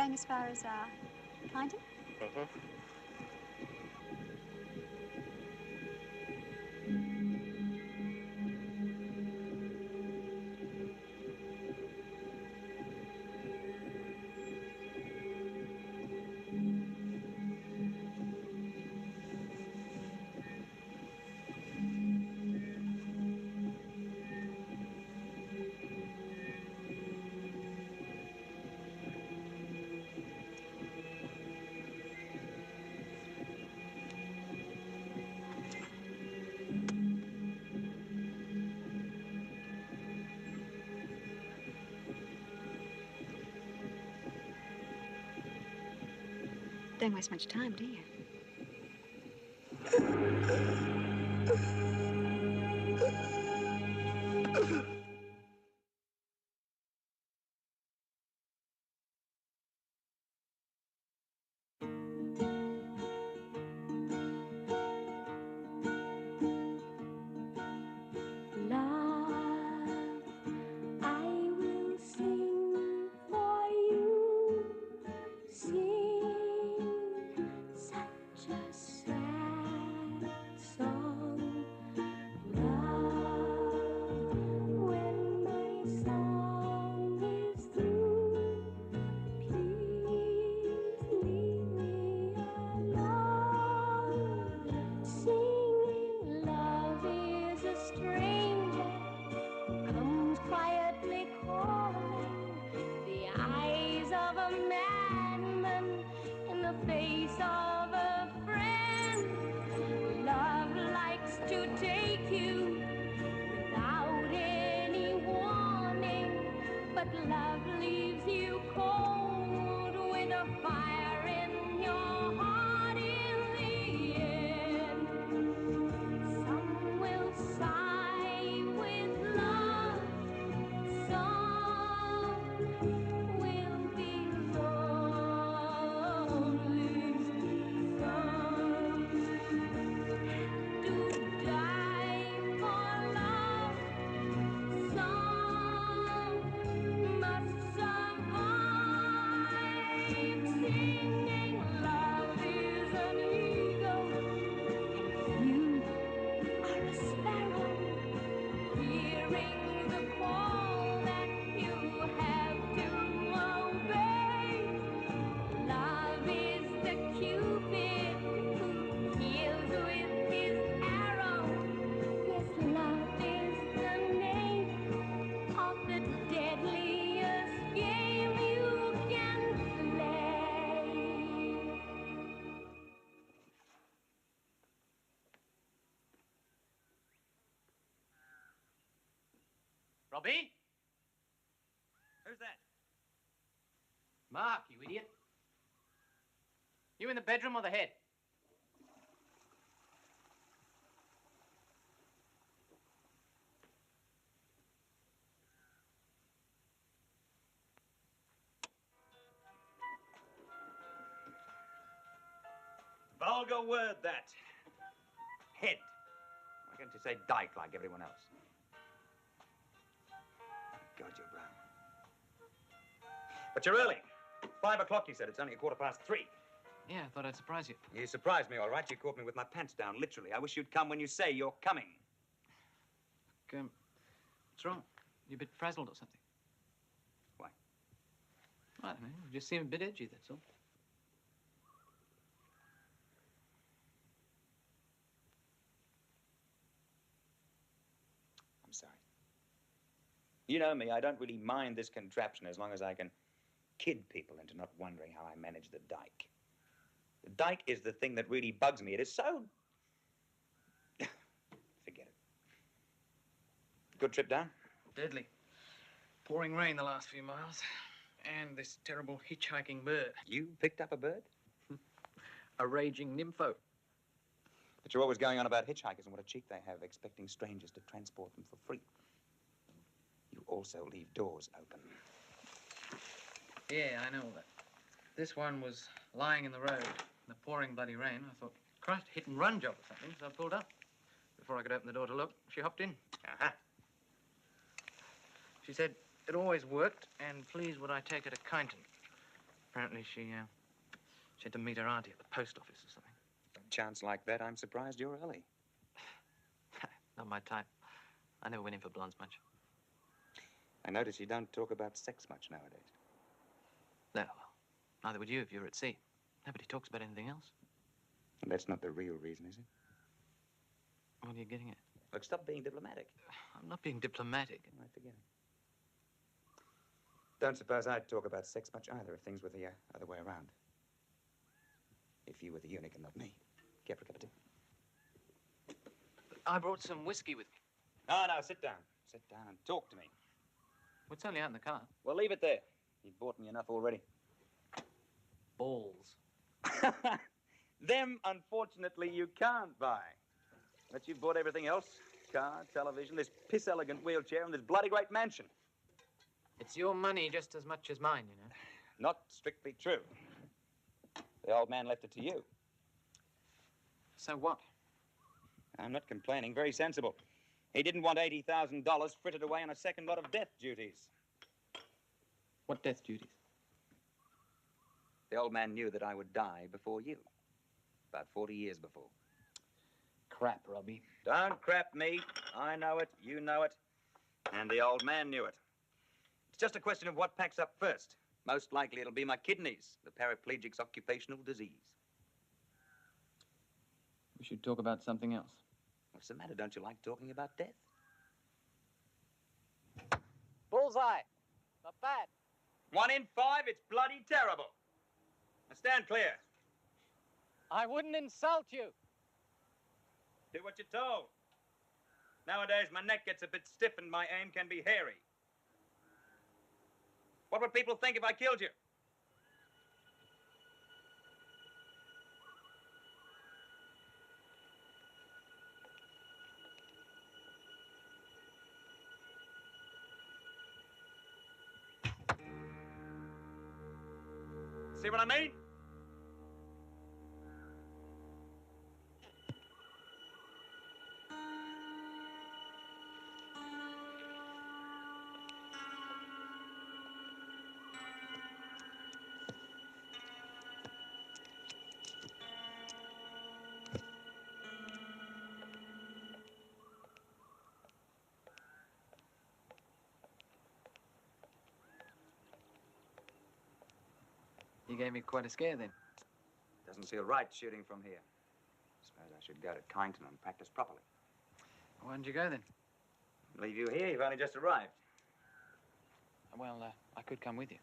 going as far as, Kyneton? Uh-huh. Don't waste much time, do you? Robbie? Who's that? Mark, you idiot. You in the bedroom or the head? Vulgar word, that. Head. Why can't you say dyke like everyone else? God, you're brown. But you're early. 5 o'clock, you said. It's only 3:15. Yeah, I thought I'd surprise you. You surprised me, all right. You caught me with my pants down, literally. I wish you'd come when you say you're coming. What's wrong? You a bit frazzled or something? Why? I don't know. You just seem a bit edgy, that's all. I'm sorry. You know me, I don't really mind this contraption as long as I can kid people into not wondering how I manage the dyke. The dyke is the thing that really bugs me. It is so... Forget it. Good trip down? Deadly. Pouring rain the last few miles. And this terrible hitchhiking bird. You picked up a bird? A raging nympho. But you're always going on about hitchhikers and what a cheek they have, expecting strangers to transport them for free. You also leave doors open. Yeah, I know all that. This one was lying in the road in the pouring bloody rain. I thought, Christ, hit and run job or something, so I pulled up. Before I could open the door to look, she hopped in. Uh-huh. She said it always worked, and please would I take her to Kyneton. Apparently she had to meet her auntie at the post office or something. A chance like that, I'm surprised you're early. Not my type. I never went in for blondes much. I notice you don't talk about sex much nowadays. No, well, neither would you if you were at sea. Nobody talks about anything else. And that's not the real reason, is it? What are you getting at? Look, stop being diplomatic. I'm not being diplomatic. I forget it. Don't suppose I'd talk about sex much either if things were the other way around. If you were the eunuch and not me. Care for a cup of tea? I brought some whiskey with me. No, sit down. Sit down and talk to me. Well, it's only out in the car. Well, leave it there. You've bought me enough already. Balls. Them, unfortunately, you can't buy. But you've bought everything else. Car, television, this piss-elegant wheelchair, and this bloody great mansion. It's your money just as much as mine, you know. Not strictly true. The old man left it to you. So what? I'm not complaining. Very sensible. He didn't want $80,000 frittered away on a second lot of death duties. What death duties? The old man knew that I would die before you. About 40 years before. Crap, Robbie. Don't crap me. I know it. You know it. And the old man knew it. It's just a question of what packs up first. Most likely it'll be my kidneys, the paraplegic's occupational disease. We should talk about something else. What's the matter? Don't you like talking about death? Bullseye. Not bad. 1 in 5, it's bloody terrible. Now stand clear. I wouldn't insult you. Do what you're told. Nowadays, my neck gets a bit stiff and my aim can be hairy. What would people think if I killed you? See what I mean? You gave me quite a scare then. Doesn't feel right shooting from here. Suppose I should go to Kyneton and practice properly. Why didn't you go then? Leave you here? You've only just arrived. Well, I could come with you.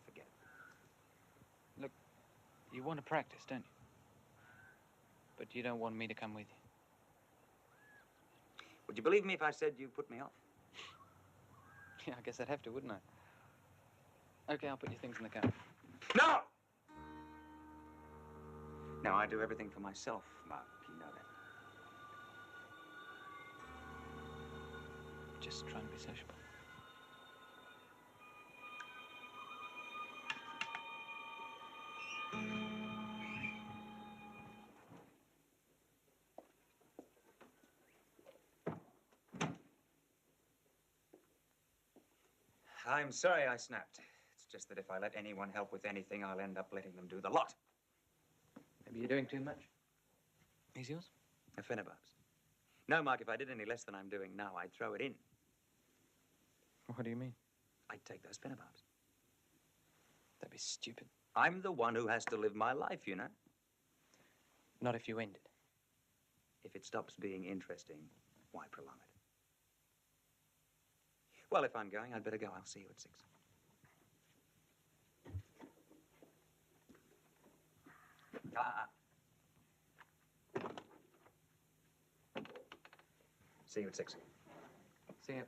Forget it. Look, you want to practice, don't you? But you don't want me to come with you. Would you believe me if I said you put me off? Yeah, I guess I'd have to, wouldn't I? Okay, I'll put your things in the car. No! No, I do everything for myself, Mark. You know that. Just trying to be sociable. I'm sorry I snapped. It's just that if I let anyone help with anything, I'll end up letting them do the lot. Maybe you're doing too much. These yours? The Finnebarbs. No, Mark, if I did any less than I'm doing now, I'd throw it in. What do you mean? I'd take those Finnebarbs. That'd be stupid. I'm the one who has to live my life, you know. Not if you end it. If it stops being interesting, why prolong it? Well, if I'm going, I'd better go. I'll see you at 6. See you at 6. See ya.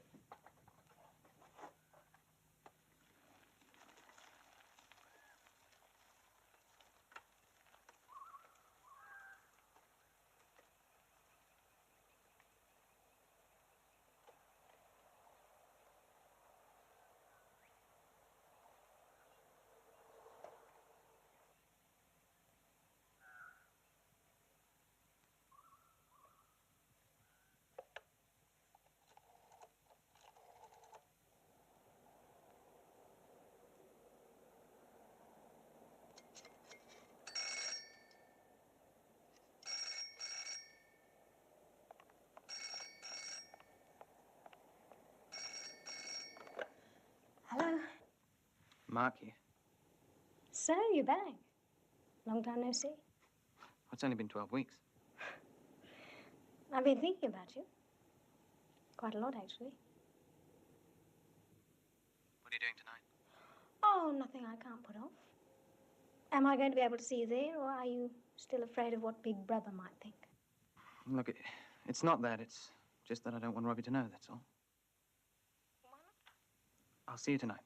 Mark here. So, you're back. Long time no see. It's only been 12 weeks. I've been thinking about you. Quite a lot, actually. What are you doing tonight? Oh, nothing I can't put off. Am I going to be able to see you there, or are you still afraid of what Big Brother might think? Look, it's not that. It's just that I don't want Robbie to know, that's all. I'll see you tonight.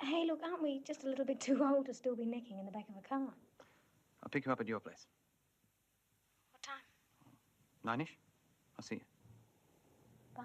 Hey, look, aren't we just a little bit too old to still be necking in the back of a car? I'll pick you up at your place. What time? 9-ish? I'll see you. Bye.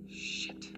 Shit.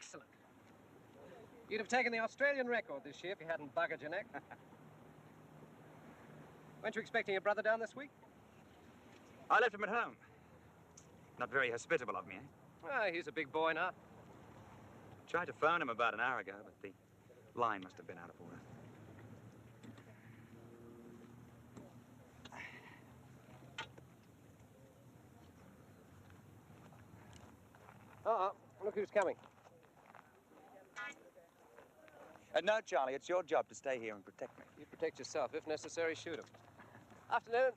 Excellent. You'd have taken the Australian record this year if you hadn't buggered your neck. Weren't you expecting your brother down this week? I left him at home. Not very hospitable of me, eh? Ah, he's a big boy now. Tried to phone him about an hour ago, but the line must have been out of order. Look who's coming. No, Charlie, it's your job to stay here and protect me. You protect yourself. If necessary, shoot him. Afternoon.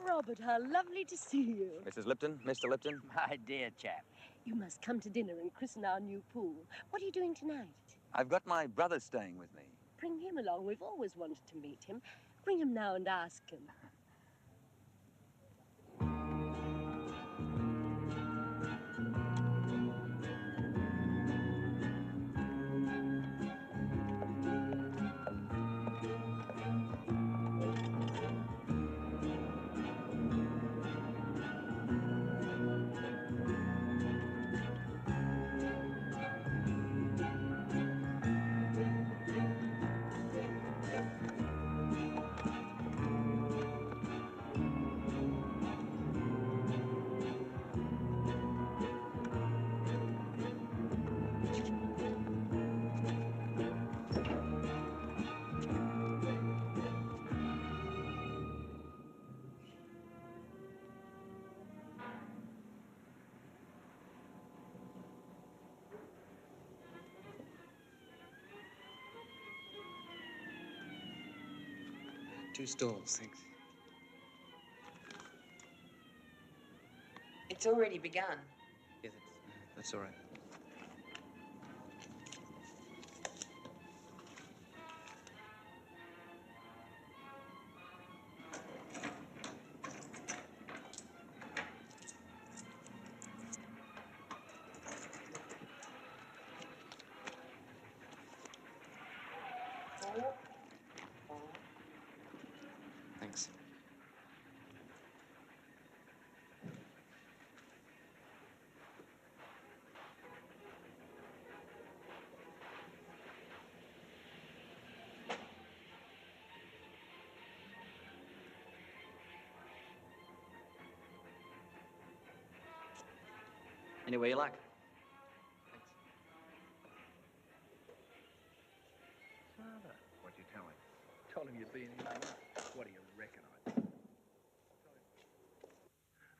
Robert, how lovely to see you. Mrs. Lipton, Mr. Lipton. My dear chap. You must come to dinner and christen our new pool. What are you doing tonight? I've got my brother staying with me. Bring him along. We've always wanted to meet him. Bring him now and ask him. Two stalls, thanks. It's already begun. Yeah, that's all right. Thanks. Anyway you like. Thanks. Father, what'd you tell him? Told him you'd be in here tonight. What do you reckon I did?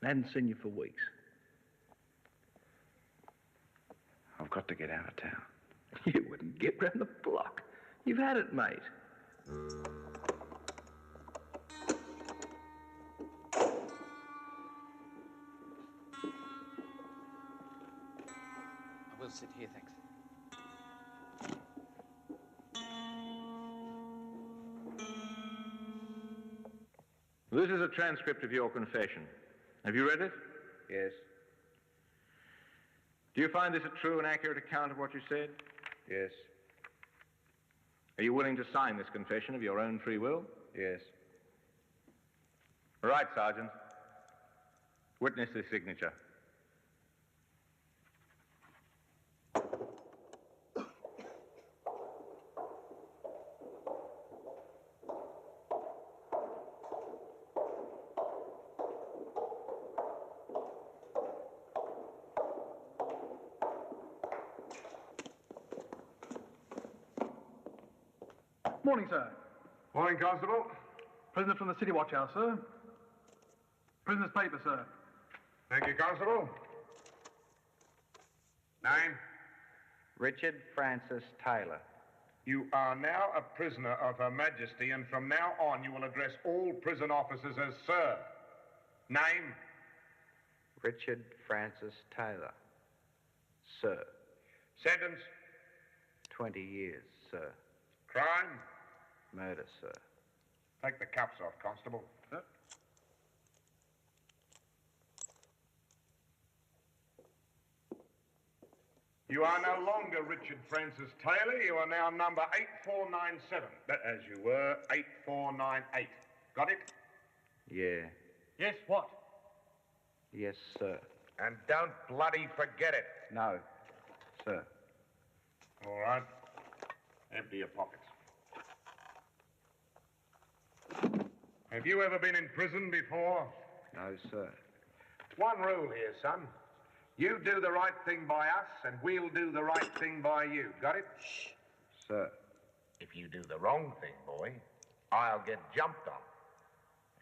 I hadn't seen you for weeks. I've got to get out of town. You wouldn't get round the block. You've had it, mate. I will sit here, thanks. This is a transcript of your confession. Have you read it? Yes. Do you find this a true and accurate account of what you said? Yes. Are you willing to sign this confession of your own free will? Yes. All right, Sergeant. Witness the signature. Morning, sir. Morning, Constable. Prisoner from the City Watch House, sir. Prisoner's paper, sir. Thank you, Constable. Name? Richard Francis Taylor. You are now a prisoner of Her Majesty, and from now on you will address all prison officers as Sir. Name? Richard Francis Taylor. Sir. Sentence? 20 years, sir. Crime? Murder, sir. Take the cuffs off, Constable. Sir? You are no longer Richard Francis Taylor. You are now number 8497. As you were, 8498. Got it? Yeah. Yes, what? Yes, sir. And don't bloody forget it. No, sir. All right. Empty your pockets. Have you ever been in prison before? No, sir. One rule here, son. You do the right thing by us, and we'll do the right thing by you. Got it? Shh. Sir. If you do the wrong thing, boy, I'll get jumped on.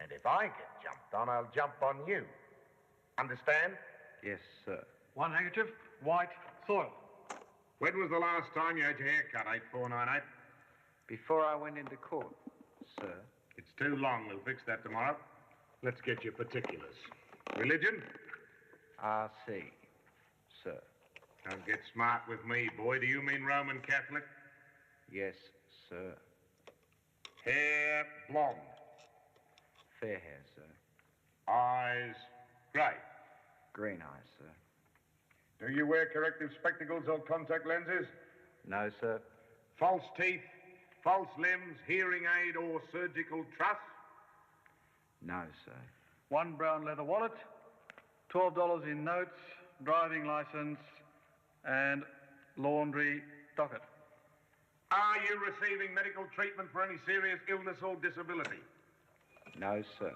And if I get jumped on, I'll jump on you. Understand? Yes, sir. One handkerchief, white, soil. When was the last time you had your hair cut, 8498? Before I went into court, sir. It's too long. We'll fix that tomorrow. Let's get your particulars. Religion? R.C., sir. Don't get smart with me, boy. Do you mean Roman Catholic? Yes, sir. Hair blonde. Fair hair, sir. Eyes grey. Green eyes, sir. Do you wear corrective spectacles or contact lenses? No, sir. False teeth, false limbs, hearing aid or surgical truss? No, sir. One brown leather wallet, $12 in notes, driving license, and laundry docket. Are you receiving medical treatment for any serious illness or disability? No, sir.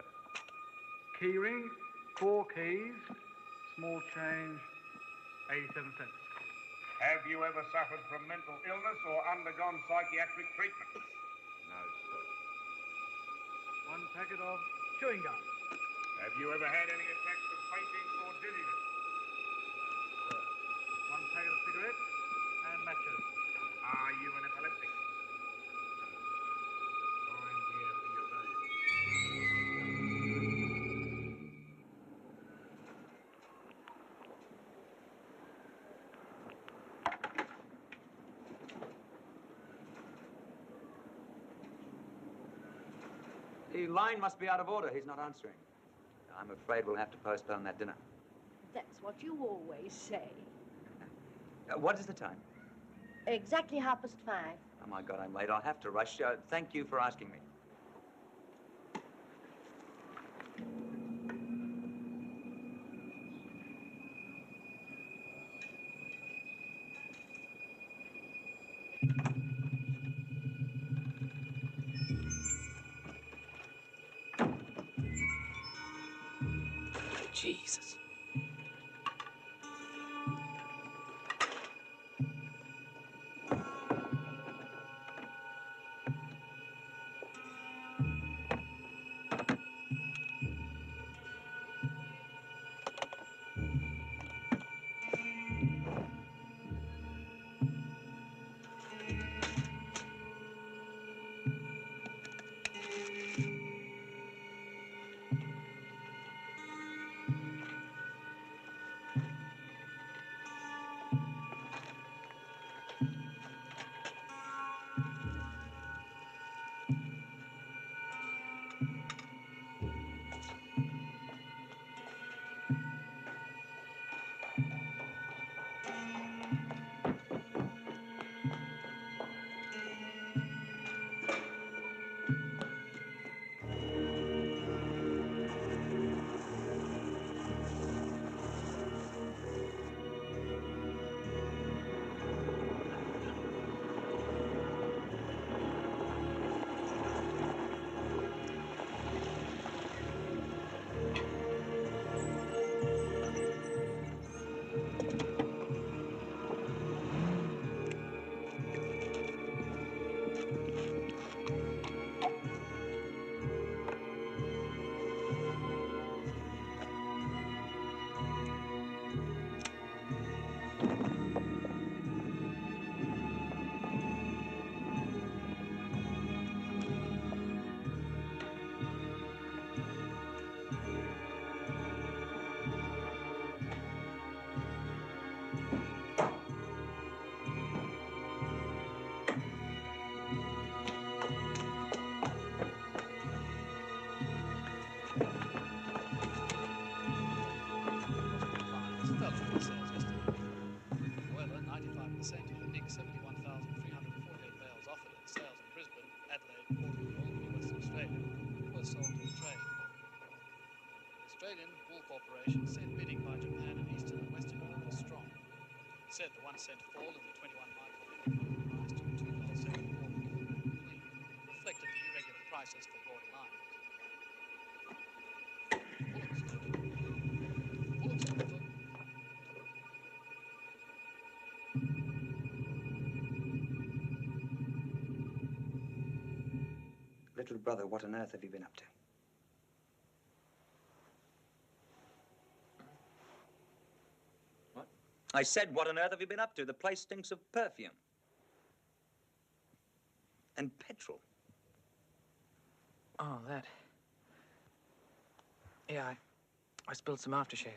Key ring, 4 keys, small change, 87 cents. Have you ever suffered from mental illness or undergone psychiatric treatment? No, sir. One packet of chewing gum. Have you ever had any attacks of fainting or dizziness? One packet of cigarettes and matches. Are you an epileptic? Sign here for your bail. The line must be out of order. He's not answering. I'm afraid we'll have to postpone that dinner. That's what you always say. What is the time? Exactly 5:30. Oh, my God, I'm late. I'll have to rush. Thank you for asking me. Jesus. Australian wool corporation sent bidding by Japan and East said, the 1 cent fall in the 21 micro price to $2.74 reflected the irregular prices for broad lines. Little brother, what on earth have you been up to? What? I said, what on earth have you been up to? The place stinks of perfume. And petrol. Oh, that. Yeah, I spilled some aftershave.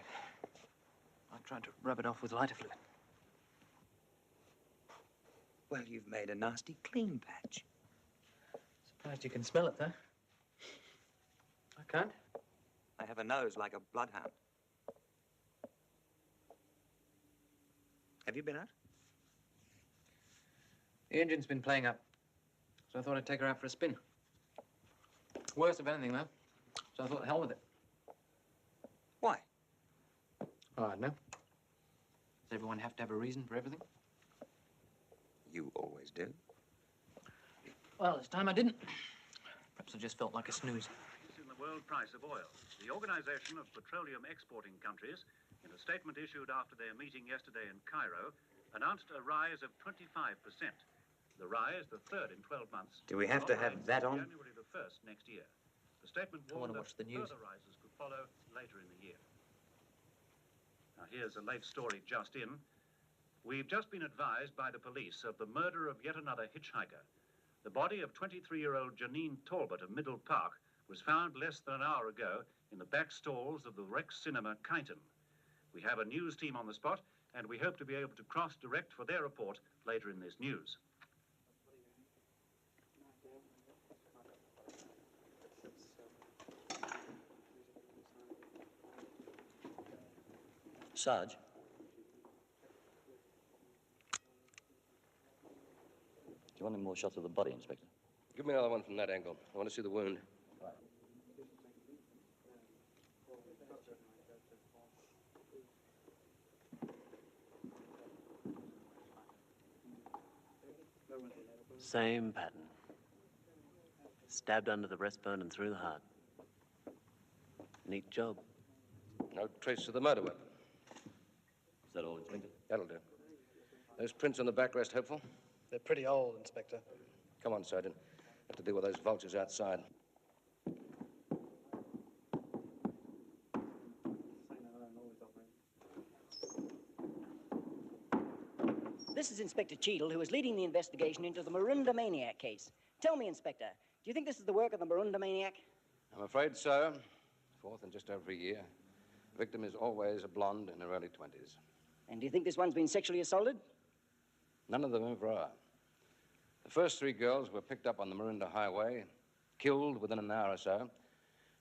I tried to rub it off with lighter fluid. Well, you've made a nasty clean patch. Surprised you can smell it, though. I can't. I have a nose like a bloodhound. Have you been out? The engine's been playing up, so I thought I'd take her out for a spin. Worst of anything, though. So I thought, the hell with it. Why? Oh, I don't know. Does everyone have to have a reason for everything? You always do. Well, this time I didn't. Perhaps I just felt like a snooze. In the world price of oil, the Organization of Petroleum Exporting Countries, in a statement issued after their meeting yesterday in Cairo, announced a rise of 25%. The rise, the third in 12 months. Do we have to have that on? January the 1st next year. The statement I want warned to that watch the news. further rises could follow later in the year. Now, here's a late story just in. We've just been advised by the police of the murder of yet another hitchhiker. The body of 23-year-old Janine Talbot of Middle Park was found less than an hour ago in the back stalls of the Rex Cinema, Kyneton. We have a news team on the spot, and we hope to be able to cross-direct for their report later in this news. Sarge? Do you want any more shots of the body, Inspector? Give me another one from that angle. I want to see the wound. Same pattern. Stabbed under the breastbone and through the heart. Neat job. No trace of the murder weapon. Is that all, Inspector? That'll do. Those prints on the backrest hopeful? They're pretty old, Inspector. Come on, Sergeant. Have to deal with those vultures outside. This is Inspector Cheadle, who is leading the investigation into the Maroondah Maniac case. Tell me, Inspector, do you think this is the work of the Maroondah Maniac? I'm afraid so. Fourth in just over a year. The victim is always a blonde in her early 20s. And do you think this one's been sexually assaulted? None of them ever are. The first 3 girls were picked up on the Maroondah Highway, killed within an hour or so,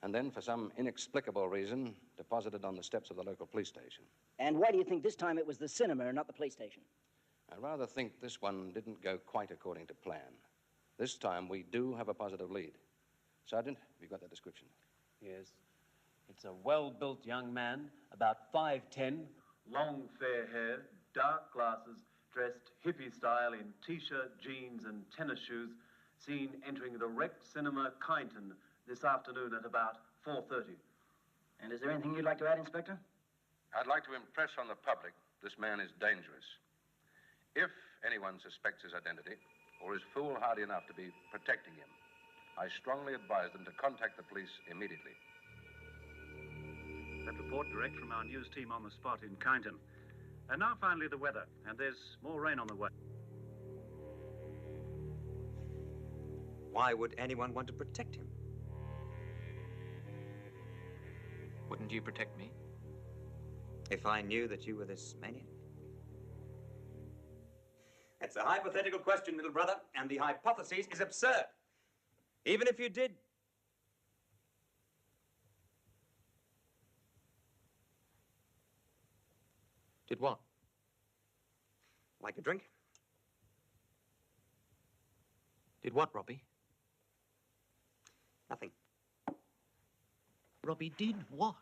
and then, for some inexplicable reason, deposited on the steps of the local police station. And why do you think this time it was the cinema and not the police station? I rather think this one didn't go quite according to plan. This time, we do have a positive lead. Sergeant, have you got that description? Yes. It's a well-built young man, about 5'10". Long fair hair, dark glasses, dressed hippie style in T-shirt, jeans and tennis shoes, seen entering the Rex Cinema, Kyneton this afternoon at about 4:30. And is there anything you'd like to add, Inspector? I'd like to impress on the public this man is dangerous. If anyone suspects his identity or is foolhardy enough to be protecting him, I strongly advise them to contact the police immediately. That report direct from our news team on the spot in Kyneton. And now finally the weather, and there's more rain on the way. Why would anyone want to protect him? Wouldn't you protect me? If I knew that you were this maniac? That's a hypothetical question, little brother, and the hypothesis is absurd. Even if you did. Did what? Like a drink? Did what, Robbie? Nothing. Robbie did what?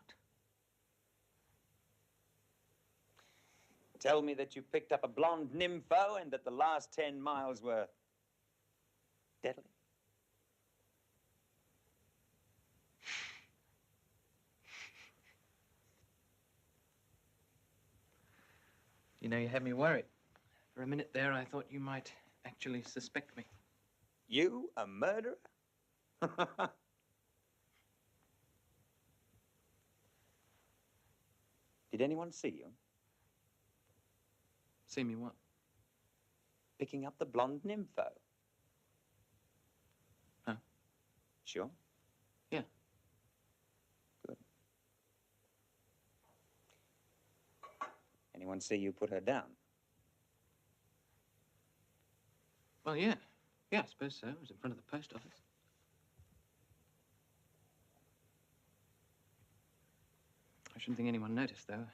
Tell me that you picked up a blonde nympho and that the last 10 miles were deadly. You know, you had me worried. For a minute there, I thought you might actually suspect me. You, a murderer? Did anyone see you? See me what? Picking up the blonde nympho. Huh? Sure? Yeah. Good. Anyone see you put her down? Well, yeah. Yeah, I suppose so. It was in front of the post office. I shouldn't think anyone noticed, though.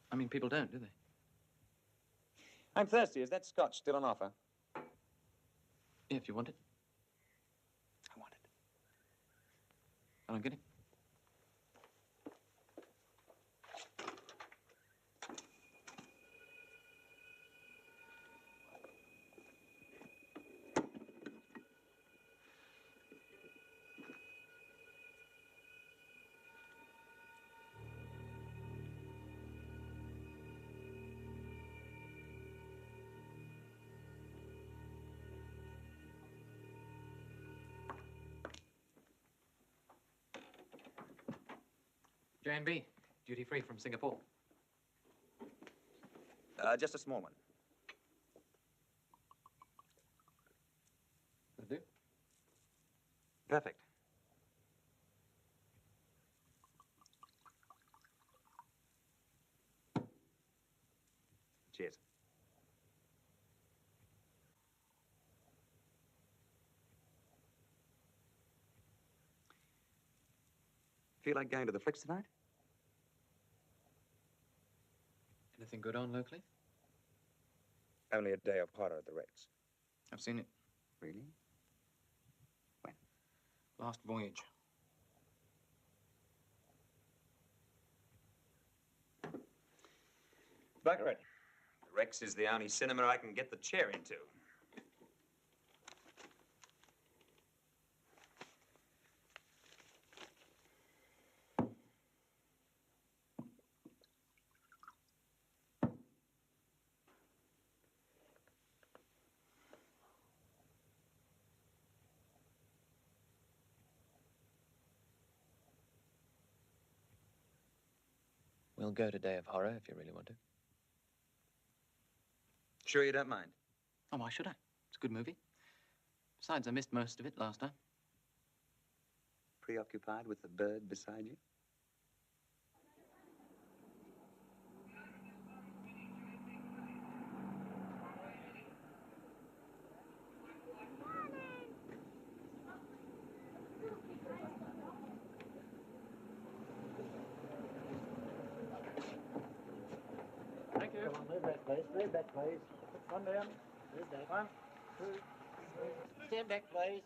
I mean, people don't, do they? I'm thirsty. Is that scotch still on offer? Yeah, if you want it. I want it. I don't get it. J&B, duty free from Singapore. Just a small one. Will do. Perfect. Cheers. Feel like going to the flicks tonight? Anything good on locally? Only a day of horror at the Rex. I've seen it. Really? When? Last voyage. Margaret. The Rex is the only cinema I can get the chair into. We'll go to Day of Horror if you really want to. Sure you don't mind? Oh, why should I? It's a good movie. Besides, I missed most of it last time. Preoccupied with the bird beside you? Thank you. Come on, move back, please. Move back, please. One down. Move back. 1, 2, 3. Stand back, please.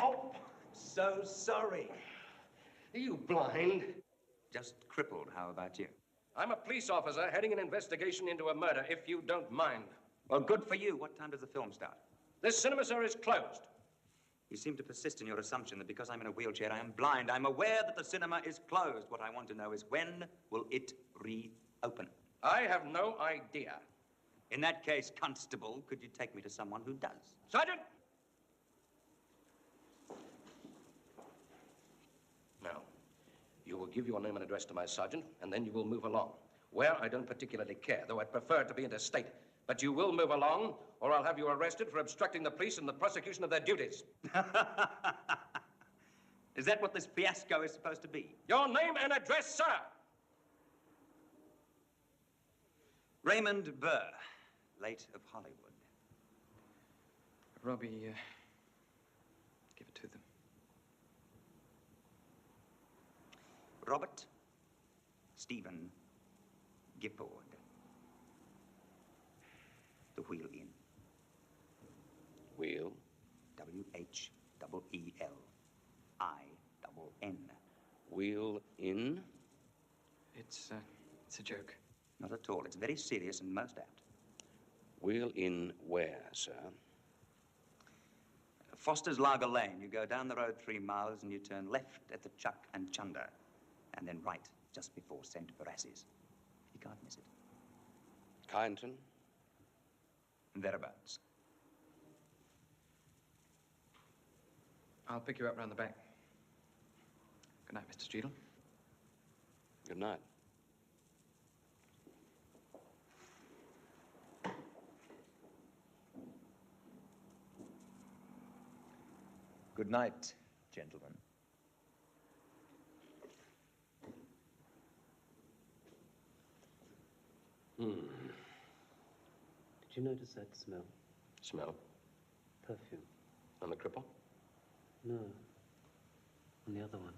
Oh, so sorry. Are you blind? Just crippled. How about you? I'm a police officer heading an investigation into a murder, if you don't mind. Well, good for you. What time does the film start? This cinema, sir, is closed. You seem to persist in your assumption that because I'm in a wheelchair, I am blind. I'm aware that the cinema is closed. What I want to know is when will it reopen? I have no idea. In that case, Constable, could you take me to someone who does? Sergeant! Now, you will give your name and address to my sergeant, and then you will move along. Where, I don't particularly care, though I'd prefer it to be interstate. But you will move along, or I'll have you arrested for obstructing the police in the prosecution of their duties. Is that what this fiasco is supposed to be? Your name and address, sir! Raymond Burr, late of Hollywood. Robbie, give it to them. Robert Stephen Gifford. The Wheel Inn. Wheel? W-H-E-E-L-I-N. Wheel Inn? It's a joke. Not at all. It's very serious and most apt. Wheel Inn where, sir? Foster's Lager Lane. You go down the road 3 miles and you turn left at the Chuck and Chunder, and then right just before St. Barasses. You can't miss it. Kyneton? Thereabouts. I'll pick you up round the back. Good night, Mr. Streetle. Good night. Good night, gentlemen. Did you notice that smell? Smell? Perfume. On the cripple? No. On the other one.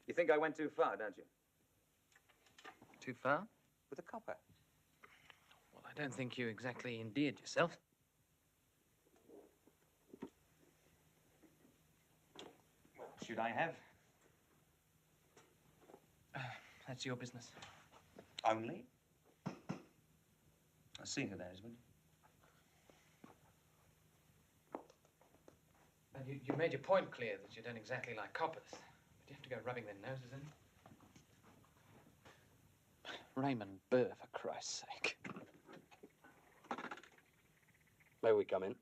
You think I went too far, don't you? Too far? With a copper. Well, I don't think you exactly endeared yourself. What should I have? That's your business. Only? I'll see who that is, will you? And you made your point clear that you don't exactly like coppers. But you have to go rubbing their noses in. Raymond Burr, for Christ's sake. May we come in?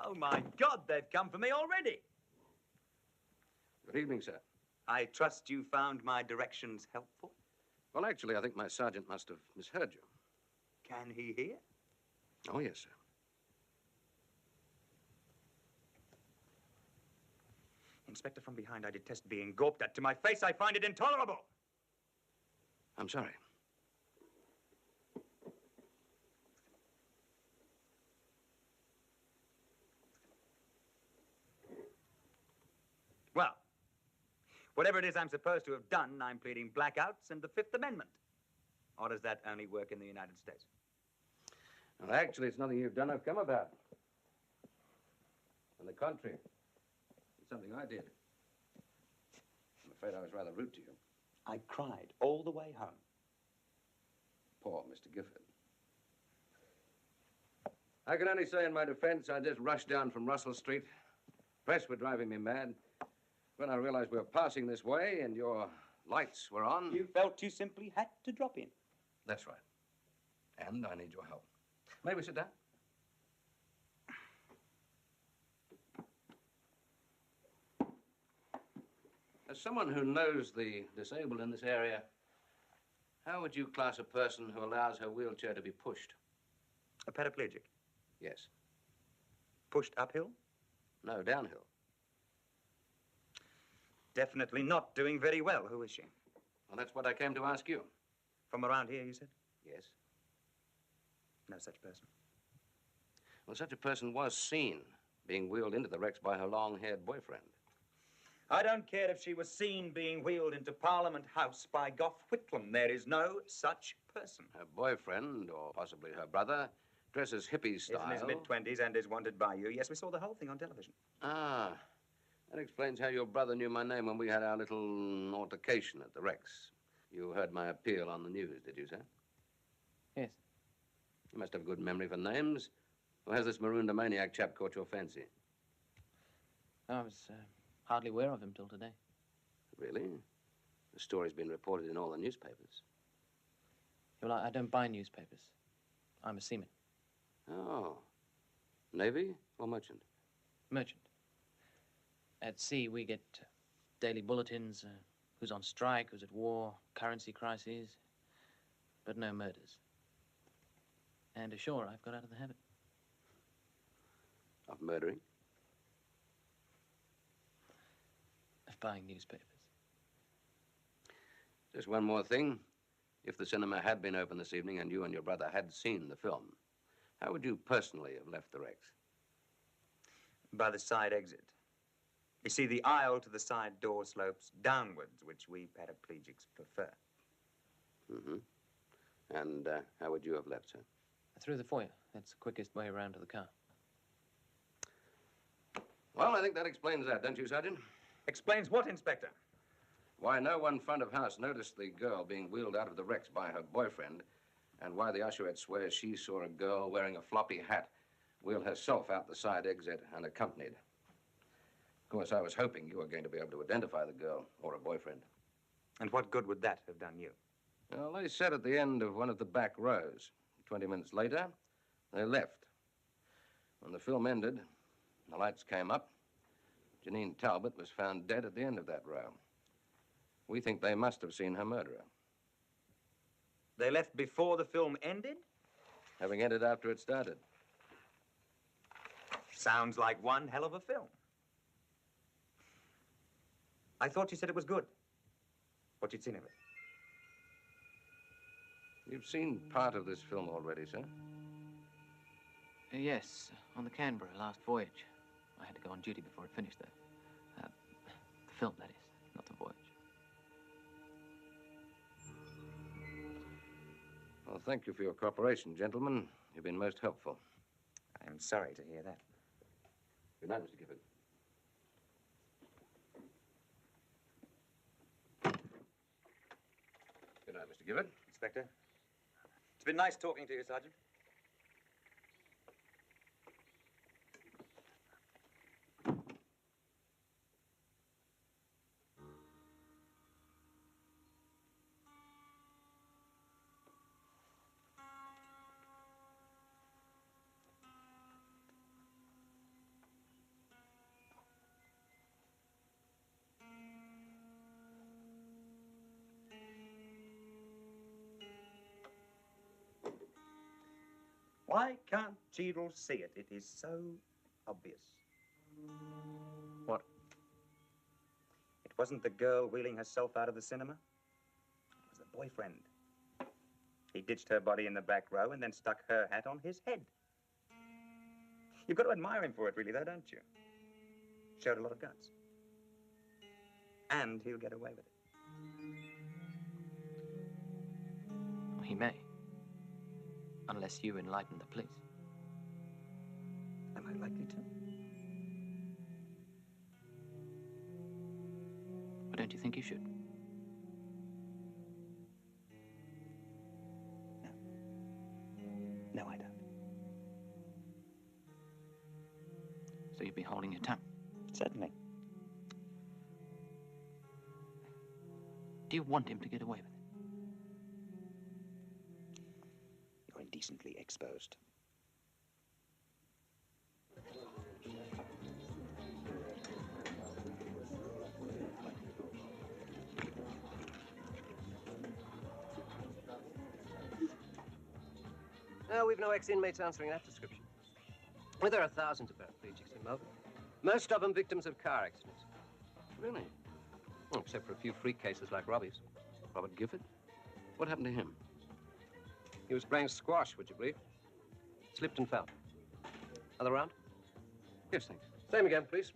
Oh, my God, they've come for me already. Good evening, sir. I trust you found my directions helpful? Well, actually, I think my sergeant must have misheard you. Can he hear? Oh, yes, sir. Inspector, from behind, I detest being gawped at. To my face, I find it intolerable. I'm sorry. Well, whatever it is I'm supposed to have done, I'm pleading blackouts and the Fifth Amendment. Or does that only work in the United States? Well, actually, it's nothing you've done I've come about. On the contrary, it's something I did. I'm afraid I was rather rude to you. I cried all the way home. Poor Mr. Gifford. I can only say in my defense, I just rushed down from Russell Street. Press were driving me mad. When I realized we were passing this way and your lights were on... You felt you simply had to drop in. That's right. And I need your help. May we sit down? As someone who knows the disabled in this area, how would you class a person who allows her wheelchair to be pushed? A paraplegic? Yes. Pushed uphill? No, downhill. Definitely not doing very well. Who is she? Well, that's what I came to ask you. From around here, you said? Yes. No such person. Well, such a person was seen being wheeled into the Rex by her long-haired boyfriend. I don't care if she was seen being wheeled into Parliament House by Gough Whitlam. There is no such person. Her boyfriend, or possibly her brother, dresses hippie style. Is in his mid-20s and is wanted by you. Yes, we saw the whole thing on television. Ah, that explains how your brother knew my name when we had our little altercation at the Rex. You heard my appeal on the news, did you, sir? Yes. You must have a good memory for names. Or has this Maroondah maniac chap caught your fancy? I was hardly aware of him till today. Really? The story's been reported in all the newspapers. Well, I don't buy newspapers. I'm a seaman. Oh. Navy or merchant? Merchant. At sea, we get daily bulletins, who's on strike, who's at war, currency crises, but no murders. And ashore, I've got out of the habit. Of murdering? Of buying newspapers. Just one more thing. If the cinema had been open this evening and you and your brother had seen the film, how would you personally have left the Rex? By the side exit. You see, the aisle to the side door slopes downwards, which we paraplegics prefer. Mm-hmm. And how would you have left, sir? Through the foyer. That's the quickest way around to the car. Well, I think that explains that, don't you, Sergeant? Explains what, Inspector? Why no one front of house noticed the girl being wheeled out of the Rex by her boyfriend, and why the usherette swears she saw a girl wearing a floppy hat wheel herself out the side exit unaccompanied. Of course, I was hoping you were going to be able to identify the girl or her boyfriend. And what good would that have done you? Well, they sat at the end of one of the back rows. 20 minutes later, they left. When the film ended, the lights came up. Janine Talbot was found dead at the end of that row. We think they must have seen her murderer. They left before the film ended? Having ended after it started. Sounds like one hell of a film. I thought you said it was good. What you'd seen of it. You've seen part of this film already, sir? Yes, on the Canberra last voyage. I had to go on duty before it finished, though. The film, that is, not the voyage. Well, thank you for your cooperation, gentlemen. You've been most helpful. I'm sorry to hear that. Good night, Mr. Gifford. Good night, Mr. Gifford. Inspector. It's been nice talking to you, Sergeant. Why can't Cheadle see it? It is so obvious. What? It wasn't the girl wheeling herself out of the cinema. It was the boyfriend. He ditched her body in the back row and then stuck her hat on his head. You've got to admire him for it, really, though, don't you? Showed a lot of guts. And he'll get away with it. He may. Unless you enlighten the police. Am I likely to? Or don't you think you should? No, I don't. So you'd be holding your tongue? Certainly. Do you want him to get away with it? You're indecently exposed. No, we've no ex-inmates answering that description. Well, there are thousands of paraplegics in Melbourne. Most of them victims of car accidents. Really? Well, except for a few freak cases like Robbie's. Robert Gifford? What happened to him? He was playing squash, would you believe? Slipped and fell. Other round? Yes, thanks. Same again, please.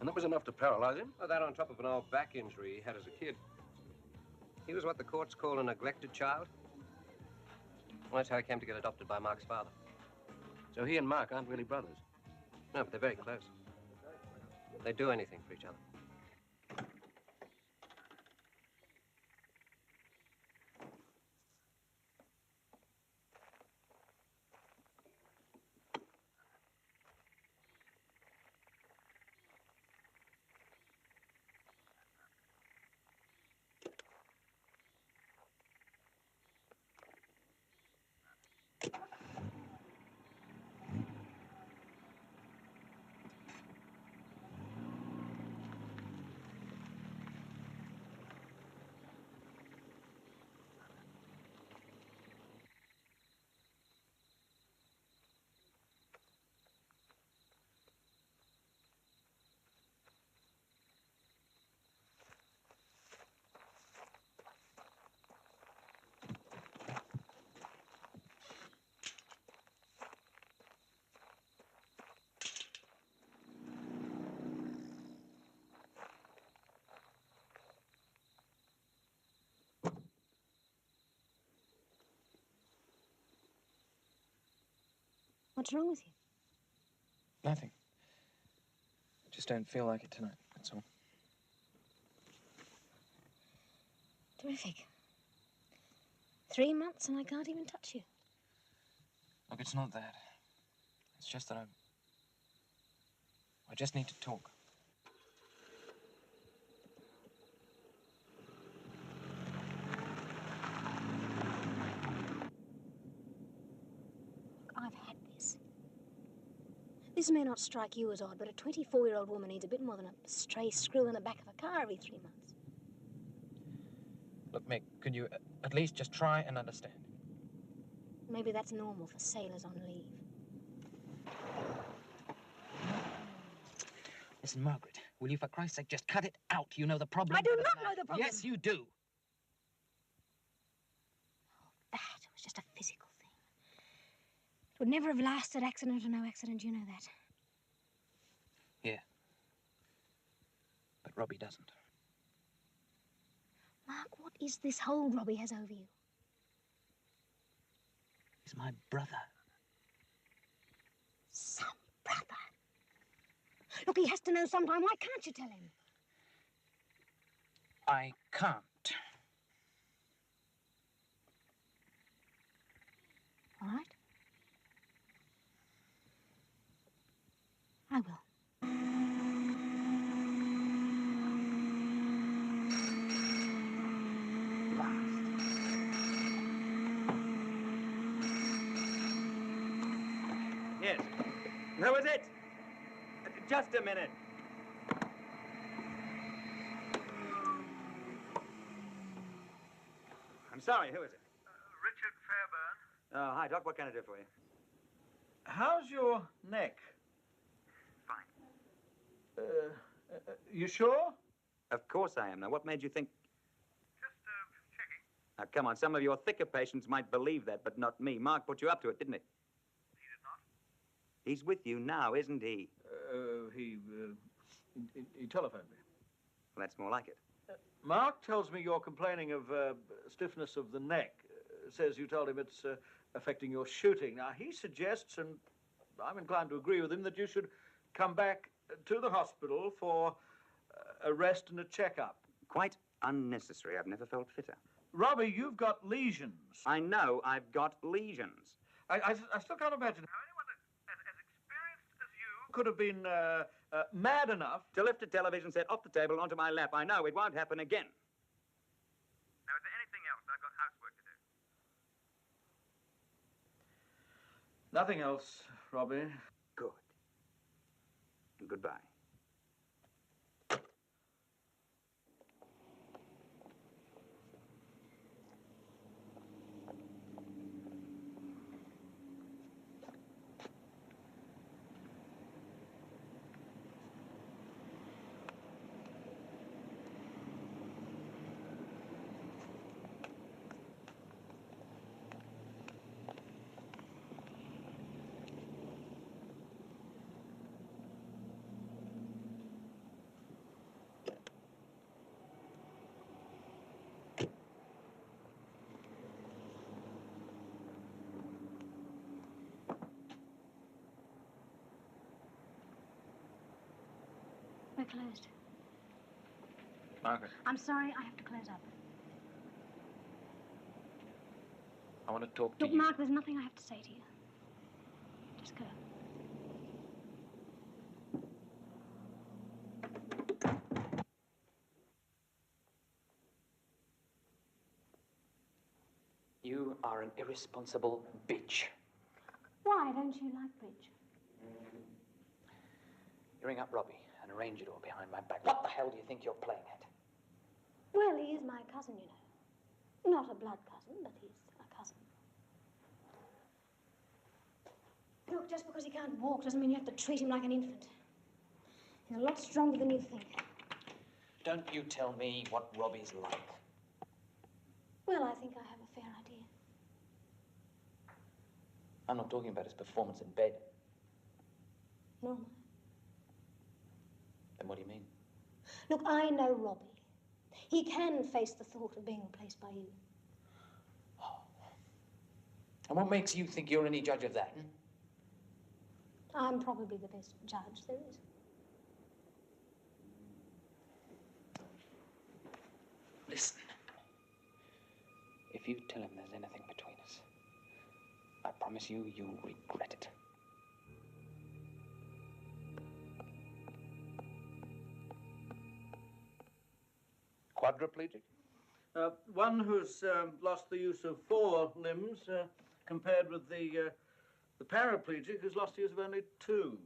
And that was enough to paralyze him? Well, that on top of an old back injury he had as a kid. He was what the courts call a neglected child. Well, that's how he came to get adopted by Mark's father. So he and Mark aren't really brothers? No, but they're very close. They do anything for each other. What's wrong with you? Nothing. I just don't feel like it tonight, that's all. Terrific. 3 months and I can't even touch you. Look, it's not that. It's just that I just need to talk. I've had this. This may not strike you as odd, but a 24-year-old woman needs a bit more than a stray screw in the back of a car every 3 months. Look, Meg, could you at least just try and understand? Maybe that's normal for sailors on leave. Listen, Margaret, will you, for Christ's sake, just cut it out? You know the problem. I do not know the problem. Yes, you do. That was just a physical thing. It would never have lasted, accident or no accident, you know that. Yeah. But Robbie doesn't. Mark, what is this hold Robbie has over you? He's my brother. Some brother. Look, he has to know sometime. Why can't you tell him? I can't. All right. I will. Yes. Who is it? Just a minute. I'm sorry, who is it? Richard Fairburn. Oh, hi, Doc. What can I do for you? How's your neck? Fine. You sure? Of course I am. Now, what made you think... Just checking. Now, come on. Some of your thicker patients might believe that, but not me. Mark put you up to it, didn't he? He did not. He's with you now, isn't he? He telephoned me. Well, that's more like it. Mark tells me you're complaining of stiffness of the neck. Says you told him it's affecting your shooting. Now, he suggests, and I'm inclined to agree with him, that you should come back to the hospital for a rest and a checkup. Quite unnecessary. I've never felt fitter. Robbie, you've got lesions. I know I've got lesions. I still can't imagine how anyone as experienced as you could have been mad enough to lift a television set off the table onto my lap. I know it won't happen again. Now, is there anything else? I've got housework to do. Nothing else, Robbie. Good. And goodbye. closed. Margaret, I'm sorry, I have to close up. I want to talk to Look, you. Mark, there's nothing I have to say to you. Just go. You are an irresponsible bitch. Why don't you like bridge? You ring up Robbie and arrange it all behind my back. What the hell do you think you're playing at? Well, he is my cousin, you know. Not a blood cousin, but he's a cousin. Look, just because he can't walk doesn't mean you have to treat him like an infant. He's a lot stronger than you think. Don't you tell me what Robbie's like. Well, I think I have a fair idea. I'm not talking about his performance in bed. Nor am I. Then what do you mean? Look, I know Robbie. He can face the thought of being replaced by you. And what makes you think you're any judge of that? I'm probably the best judge there is. Listen. If you tell him there's anything between us, I promise you, you'll regret it. Quadriplegic? One who's lost the use of 4 limbs compared with the paraplegic who's lost the use of only 2.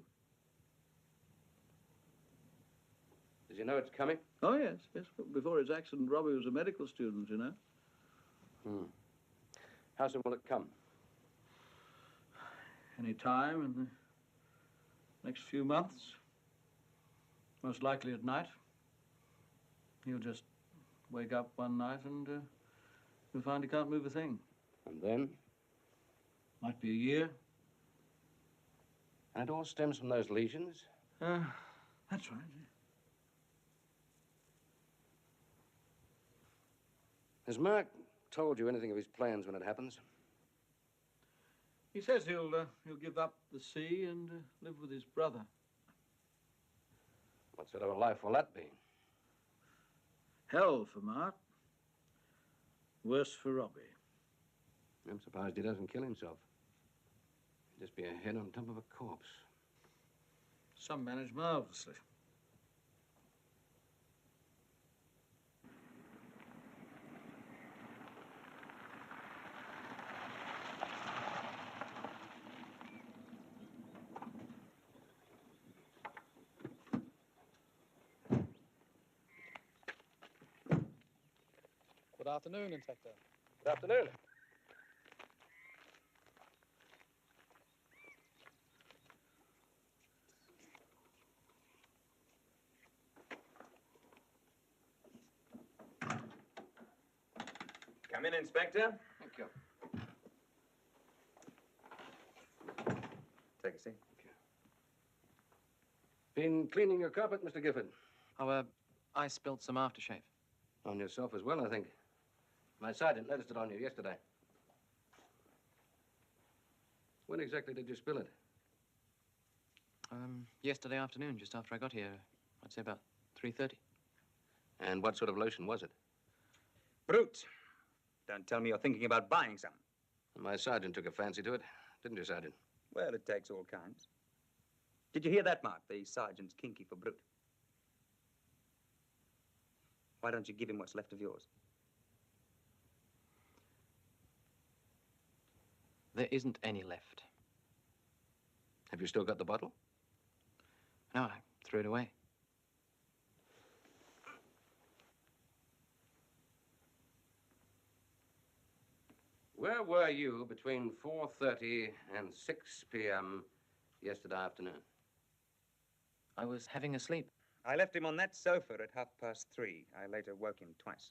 Does he know it's coming? Oh, yes, yes. Before his accident, Robbie was a medical student, you know. How soon will it come? Any time in the next few months. Most likely at night. He'll just wake up one night and you'll find he can't move a thing. And then? Might be a year. And it all stems from those lesions? That's right. Has Mark told you anything of his plans when it happens? He says he'll give up the sea and live with his brother. What sort of a life will that be? Hell for Mark. Worse for Robbie. I'm surprised he doesn't kill himself. He'd just be a head on top of a corpse. Some manage marvelously. Good afternoon, Inspector. Good afternoon. Come in, Inspector. Thank you. Take a seat. Been cleaning your carpet, Mr. Gifford? Oh, I spilt some aftershave. On yourself as well, I think. My sergeant noticed it on you yesterday. When exactly did you spill it? Yesterday afternoon, just after I got here. I'd say about 3:30. And what sort of lotion was it? Brute. Don't tell me you're thinking about buying some. My sergeant took a fancy to it, didn't you, Sergeant? Well, it takes all kinds. Did you hear that, Mark? The sergeant's kinky for Brute. Why don't you give him what's left of yours? There isn't any left. Have you still got the bottle? No, I threw it away. Where were you between 4:30 and 6 p.m. yesterday afternoon? I was having a sleep. I left him on that sofa at 3:30. I later woke him twice.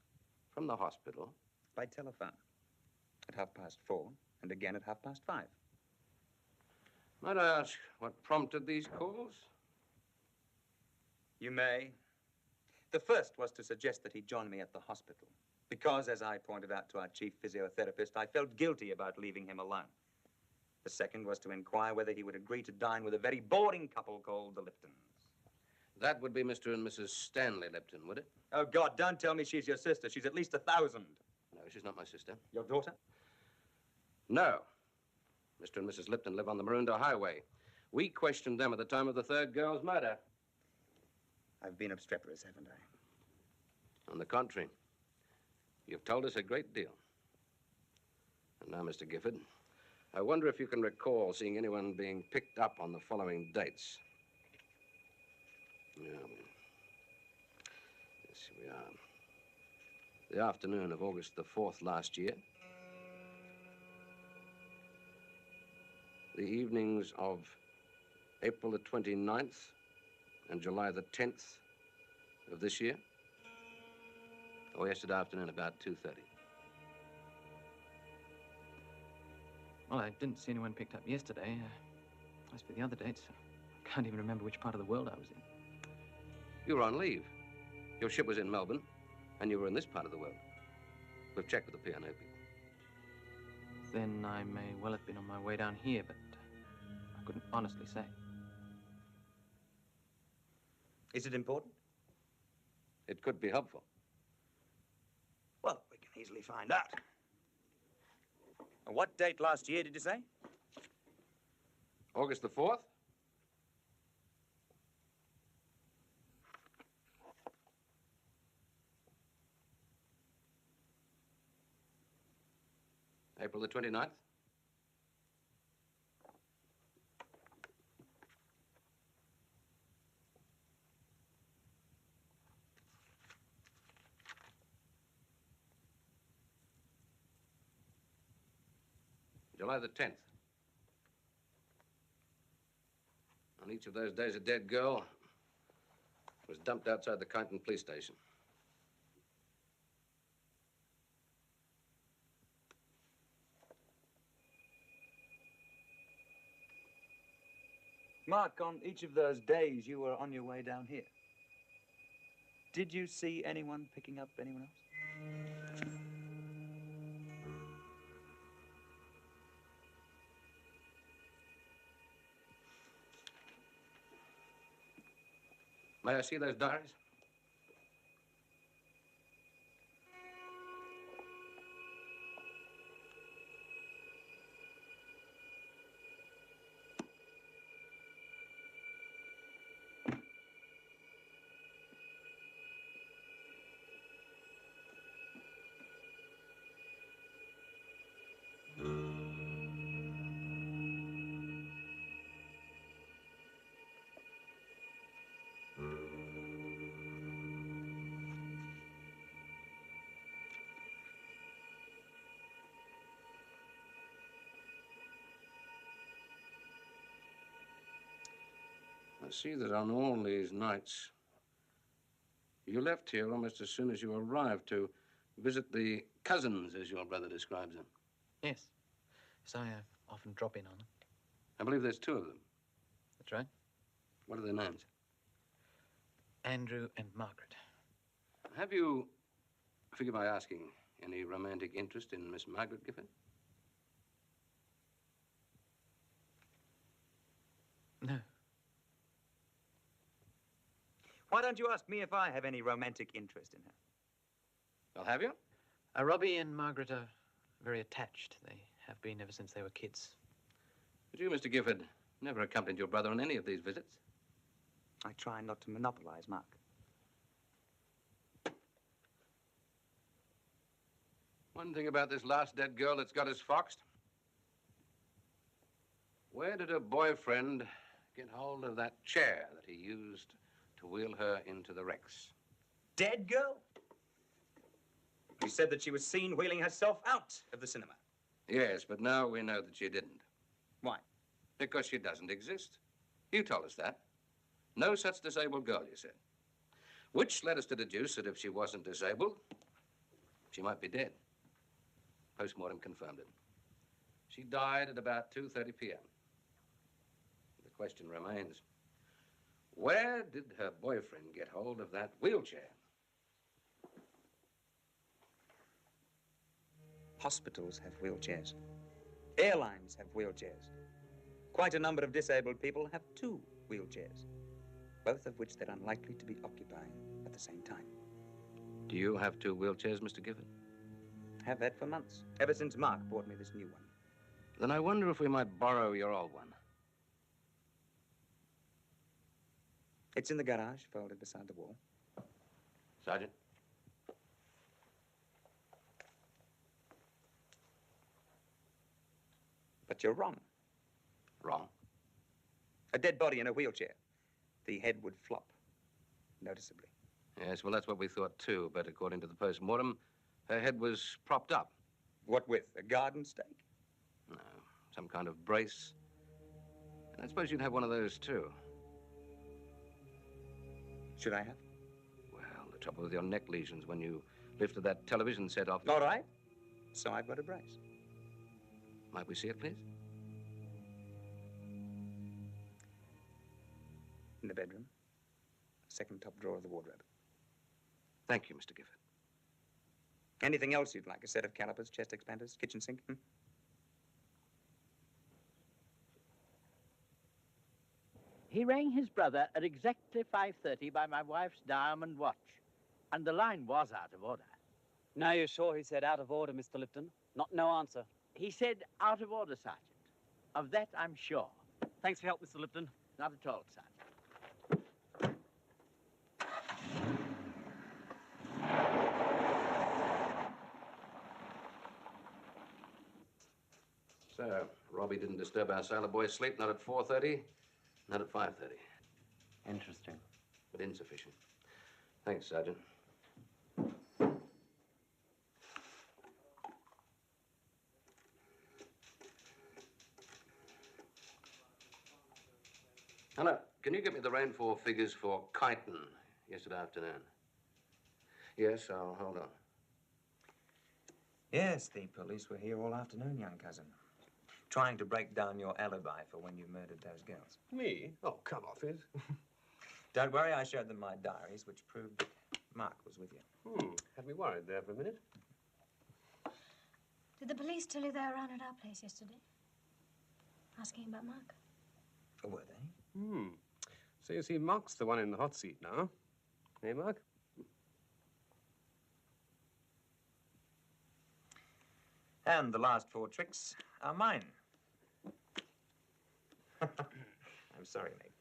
From the hospital? By telephone. At 4:30 and again at 5:30. Might I ask what prompted these calls? You may. The first was to suggest that he join me at the hospital. Because, as I pointed out to our chief physiotherapist, I felt guilty about leaving him alone. The second was to inquire whether he would agree to dine with a very boring couple called the Liftons. That would be Mr. and Mrs. Stanley Lipton, would it? Oh, God, don't tell me she's your sister. She's at least 1,000. No, she's not my sister. Your daughter? No. Mr. and Mrs. Lipton live on the Maroondah Highway. We questioned them at the time of the third girl's murder. I've been obstreperous, haven't I? On the contrary, you've told us a great deal. And now, Mr. Gifford, I wonder if you can recall seeing anyone being picked up on the following dates. Yeah, yes, here we are. The afternoon of August the 4th last year. The evenings of April the 29th and July the 10th of this year. Or yesterday afternoon about 2:30. Well, I didn't see anyone picked up yesterday. As for the other dates, I can't even remember which part of the world I was in. You were on leave. Your ship was in Melbourne, and you were in this part of the world. We've checked with the P&O people. Then I may well have been on my way down here, but I couldn't honestly say. Is it important? It could be helpful. Well, we can easily find out. What date last year did you say? August the 4th? April the 29th? July the 10th. On each of those days, a dead girl was dumped outside the Kyneton police station. Mark, on each of those days you were on your way down here. Did you see anyone picking up anyone else? May I see those diaries? I see that on all these nights, you left here almost as soon as you arrived to visit the cousins, as your brother describes them. Yes. So I often drop in on them. I believe there's two of them. That's right. What are their names? Andrew and Margaret. Have you, forgive my asking, any romantic interest in Miss Margaret Gifford? No. Why don't you ask me if I have any romantic interest in her? Well, have you? Robbie and Margaret are very attached. They have been ever since they were kids. But you, Mr. Gifford, never accompanied your brother on any of these visits. I try not to monopolize, Mark. One thing about this last dead girl that's got us foxed. Where did her boyfriend get hold of that chair that he used to wheel her into the Rex? Dead girl? You said that she was seen wheeling herself out of the cinema. Yes, but now we know that she didn't. Why? Because she doesn't exist. You told us that. No such disabled girl, you said. Which led us to deduce that if she wasn't disabled, she might be dead. Postmortem confirmed it. She died at about 2:30 p.m. The question remains, where did her boyfriend get hold of that wheelchair? Hospitals have wheelchairs. Airlines have wheelchairs. Quite a number of disabled people have 2 wheelchairs. both of which they're unlikely to be occupying at the same time. Do you have 2 wheelchairs, Mr. Gifford? Have had for months, ever since Mark bought me this new one. Then I wonder if we might borrow your old one. It's in the garage, folded beside the wall. Sergeant? But you're wrong. Wrong? A dead body in a wheelchair. The head would flop noticeably. Yes, well, that's what we thought, too. But according to the post-mortem, her head was propped up. What with? A garden stake? No, some kind of brace. And I suppose you'd have one of those, too. Should I have? Well, the trouble with your neck lesions when you lifted that television set off... All right. So I've got a brace. Might we see it, please? In the bedroom. Second top drawer of the wardrobe. Thank you, Mr. Gifford. Anything else you'd like? A set of calipers, chest expanders, kitchen sink? He rang his brother at exactly 5:30 by my wife's diamond watch, and the line was out of order. Now you're sure he said out of order, Mr. Lipton? Not no answer. He said out of order, Sergeant. Of that I'm sure. Thanks for your help, Mr. Lipton. Not at all, Sergeant. So, Robbie didn't disturb our sailor boy's sleep, not at 4:30, not at 5:30. Interesting. But insufficient. Thanks, Sergeant. Hello, can you get me the rainfall figures for Kyneton yesterday afternoon? Yes, I'll hold on. Yes, the police were here all afternoon, young cousin. Trying to break down your alibi for when you murdered those girls. Me? Oh, come off it. Don't worry, I showed them my diaries, which proved that Mark was with you. Had me worried there for a minute. Did the police tell you they were around at our place yesterday? Asking about Mark? Were they? So you see, Mark's the one in the hot seat now. Hey, Mark? And the last 4 tricks are mine. I'm sorry, Meg.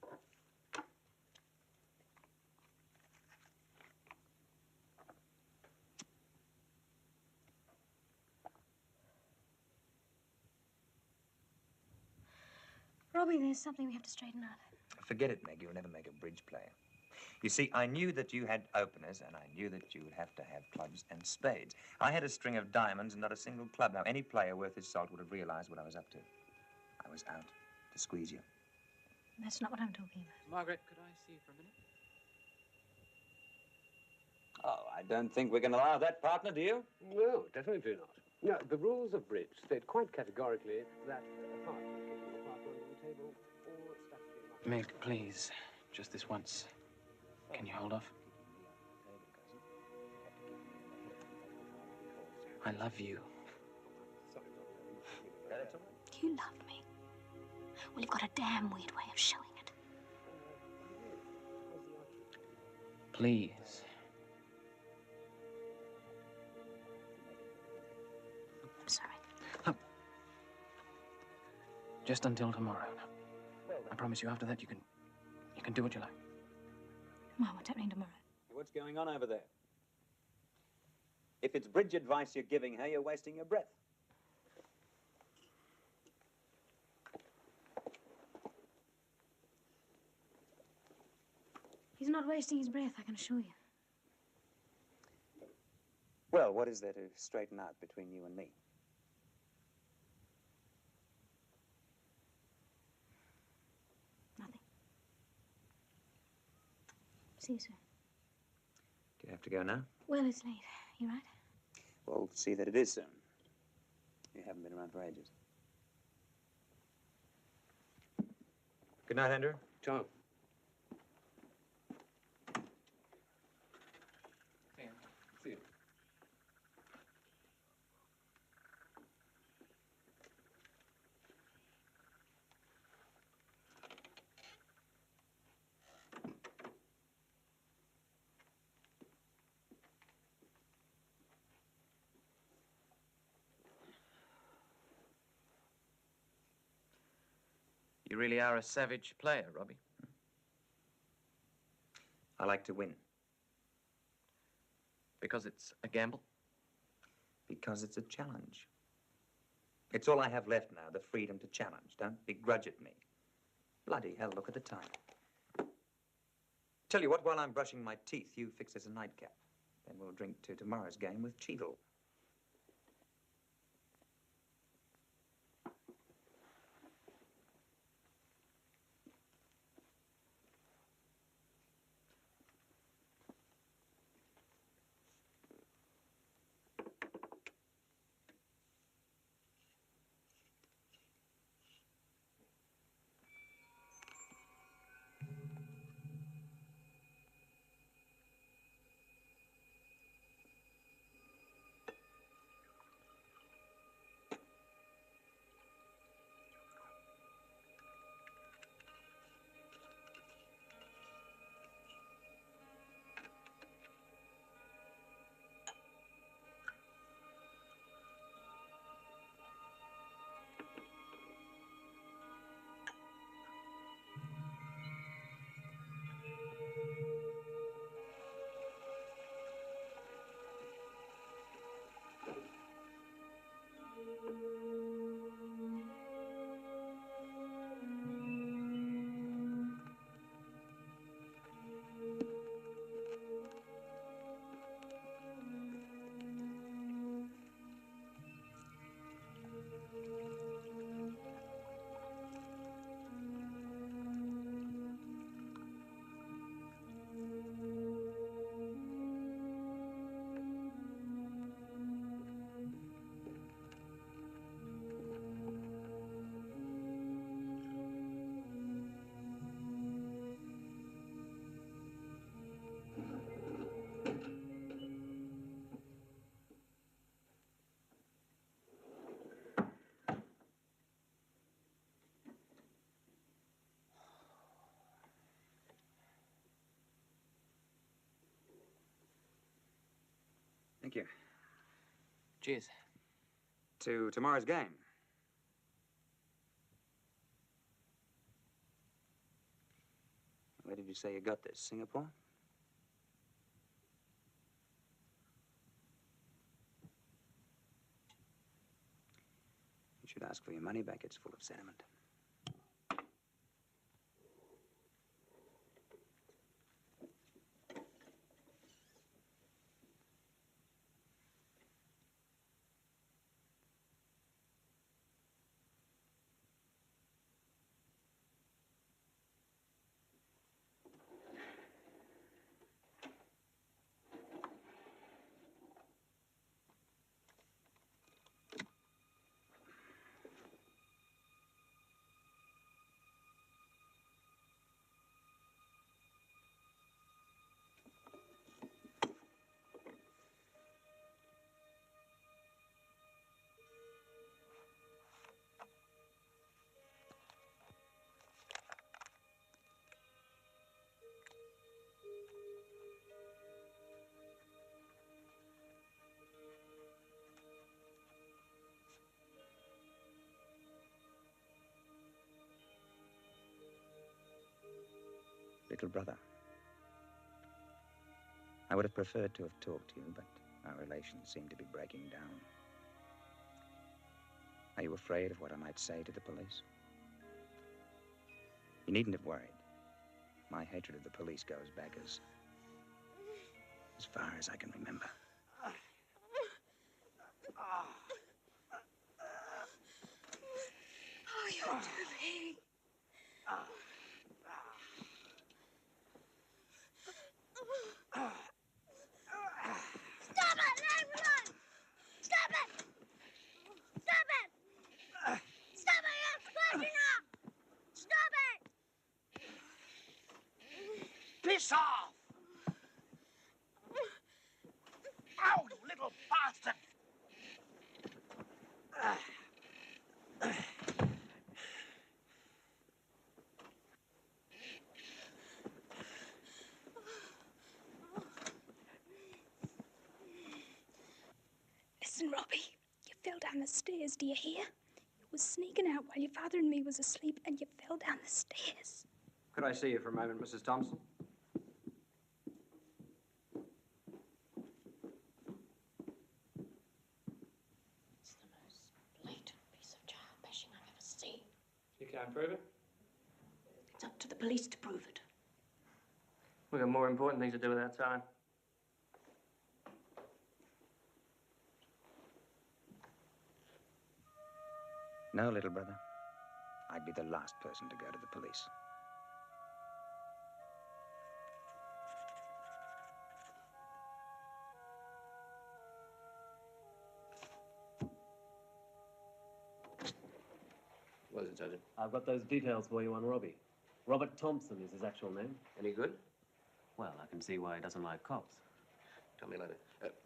Robbie, there's something we have to straighten out. Forget it, Meg. You'll never make a bridge player. You see, I knew that you had openers, and I knew that you would have to have clubs and spades. I had a string of diamonds and not a single club. Now, any player worth his salt would have realized what I was up to. I was out to squeeze you. That's not what I'm talking about. Margaret, could I see you for a minute? Oh, I don't think we can allow that, partner, do you? No, definitely not. Now, the rules of bridge state quite categorically that a partner kicking a partner on the table or stuffing Meg, please. Just this once. Can you hold off? I love you. You love me? Well, you've got a damn weird way of showing it. Please. I'm sorry. Just until tomorrow. I promise you after that you can do what you like. Mom, what's happening tomorrow? What's going on over there? If it's bridge advice you're giving her, you're wasting your breath. He's not wasting his breath, I can assure you. Well, what is there to straighten out between you and me? Nothing. See you soon. Do you have to go now? Well, it's late. You right? Well, see that it is soon. You haven't been around for ages. Good night, Andrew. Ciao. See you. You really are a savage player, Robbie. I like to win. Because it's a gamble? Because it's a challenge. It's all I have left now, the freedom to challenge. Don't begrudge it me. Bloody hell, look at the time. Tell you what, while I'm brushing my teeth, you fix us a nightcap. Then we'll drink to tomorrow's game with Cheadle. Thank you. Cheers. To tomorrow's game. Where did you say you got this? Singapore? You should ask for your money back. It's full of sentiment. Little brother, I would have preferred to have talked to you, but our relations seem to be breaking down. Are you afraid of what I might say to the police? You needn't have worried. My hatred of the police goes back as far as I can remember. Oh, you're too big. Stop it, everyone! Stop it! Stop it! Stop it, you're splashing up! Stop it! Piss off! Ow, you little bastard! Listen, Robbie, you fell down the stairs, do you hear? You was sneaking out while your father and me was asleep and you fell down the stairs. Could I see you for a moment, Mrs. Thompson? It's the most blatant piece of child bashing I've ever seen. You can't prove it? It's up to the police to prove it. We've got more important things to do with our time. No, little brother. I'd be the last person to go to the police. What is it, Sergeant? I've got those details for you on Robbie. Robert Thompson is his actual name. Any good? Well, I can see why he doesn't like cops. Tell me later.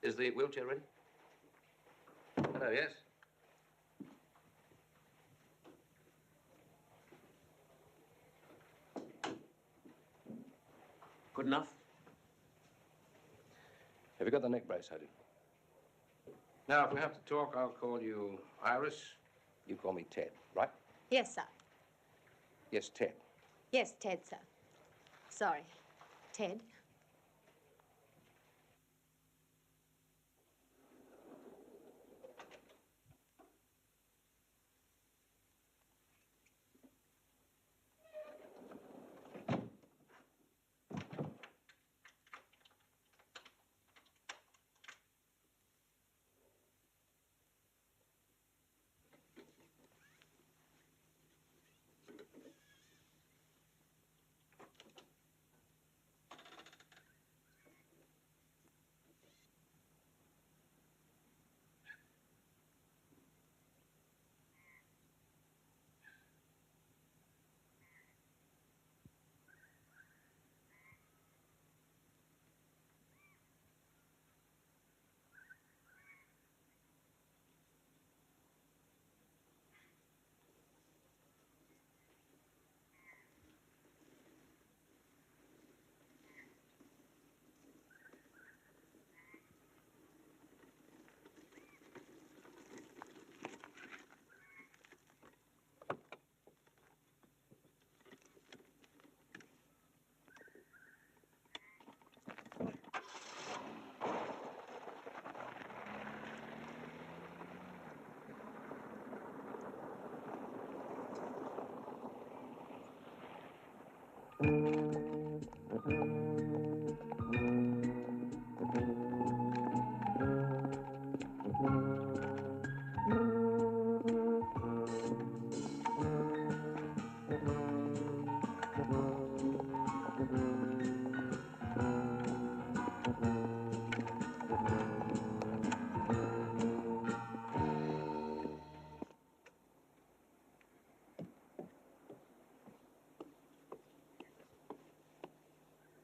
Is the wheelchair ready? Hello, yes? Good enough? Have you got the neck brace, Sergeant? Now, if we have to talk, I'll call you Iris. You call me Ted, right? Yes, sir. Yes, Ted. Yes, Ted, sir. Sorry. Ted?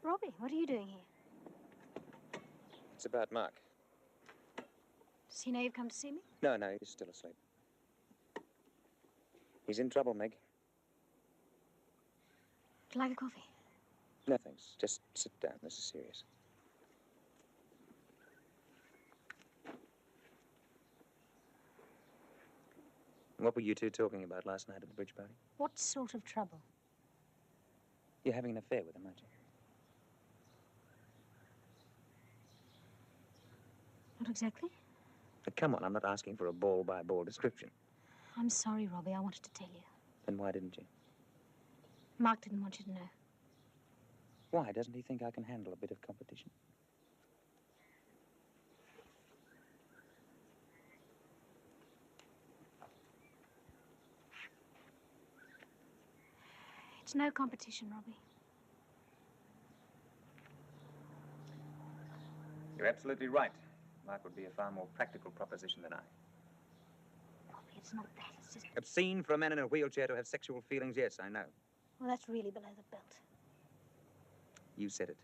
Robbie, what are you doing here? It's about Mark. Does he know you've come to see me? No, he's still asleep. He's in trouble, Meg. Would you like a coffee? No, thanks. Just sit down. This is serious. What were you two talking about last night at the bridge party? What sort of trouble? You're having an affair with him, aren't you? Not exactly. But come on, I'm not asking for a ball-by-ball description. I'm sorry, Robbie. I wanted to tell you. Then why didn't you? Mark didn't want you to know. Why? Doesn't he think I can handle a bit of competition? It's no competition, Robbie. You're absolutely right. Mark would be a far more practical proposition than I. Robbie, it's not that. It's just... Obscene for a man in a wheelchair to have sexual feelings, yes, I know. Well, that's really below the belt. You said it.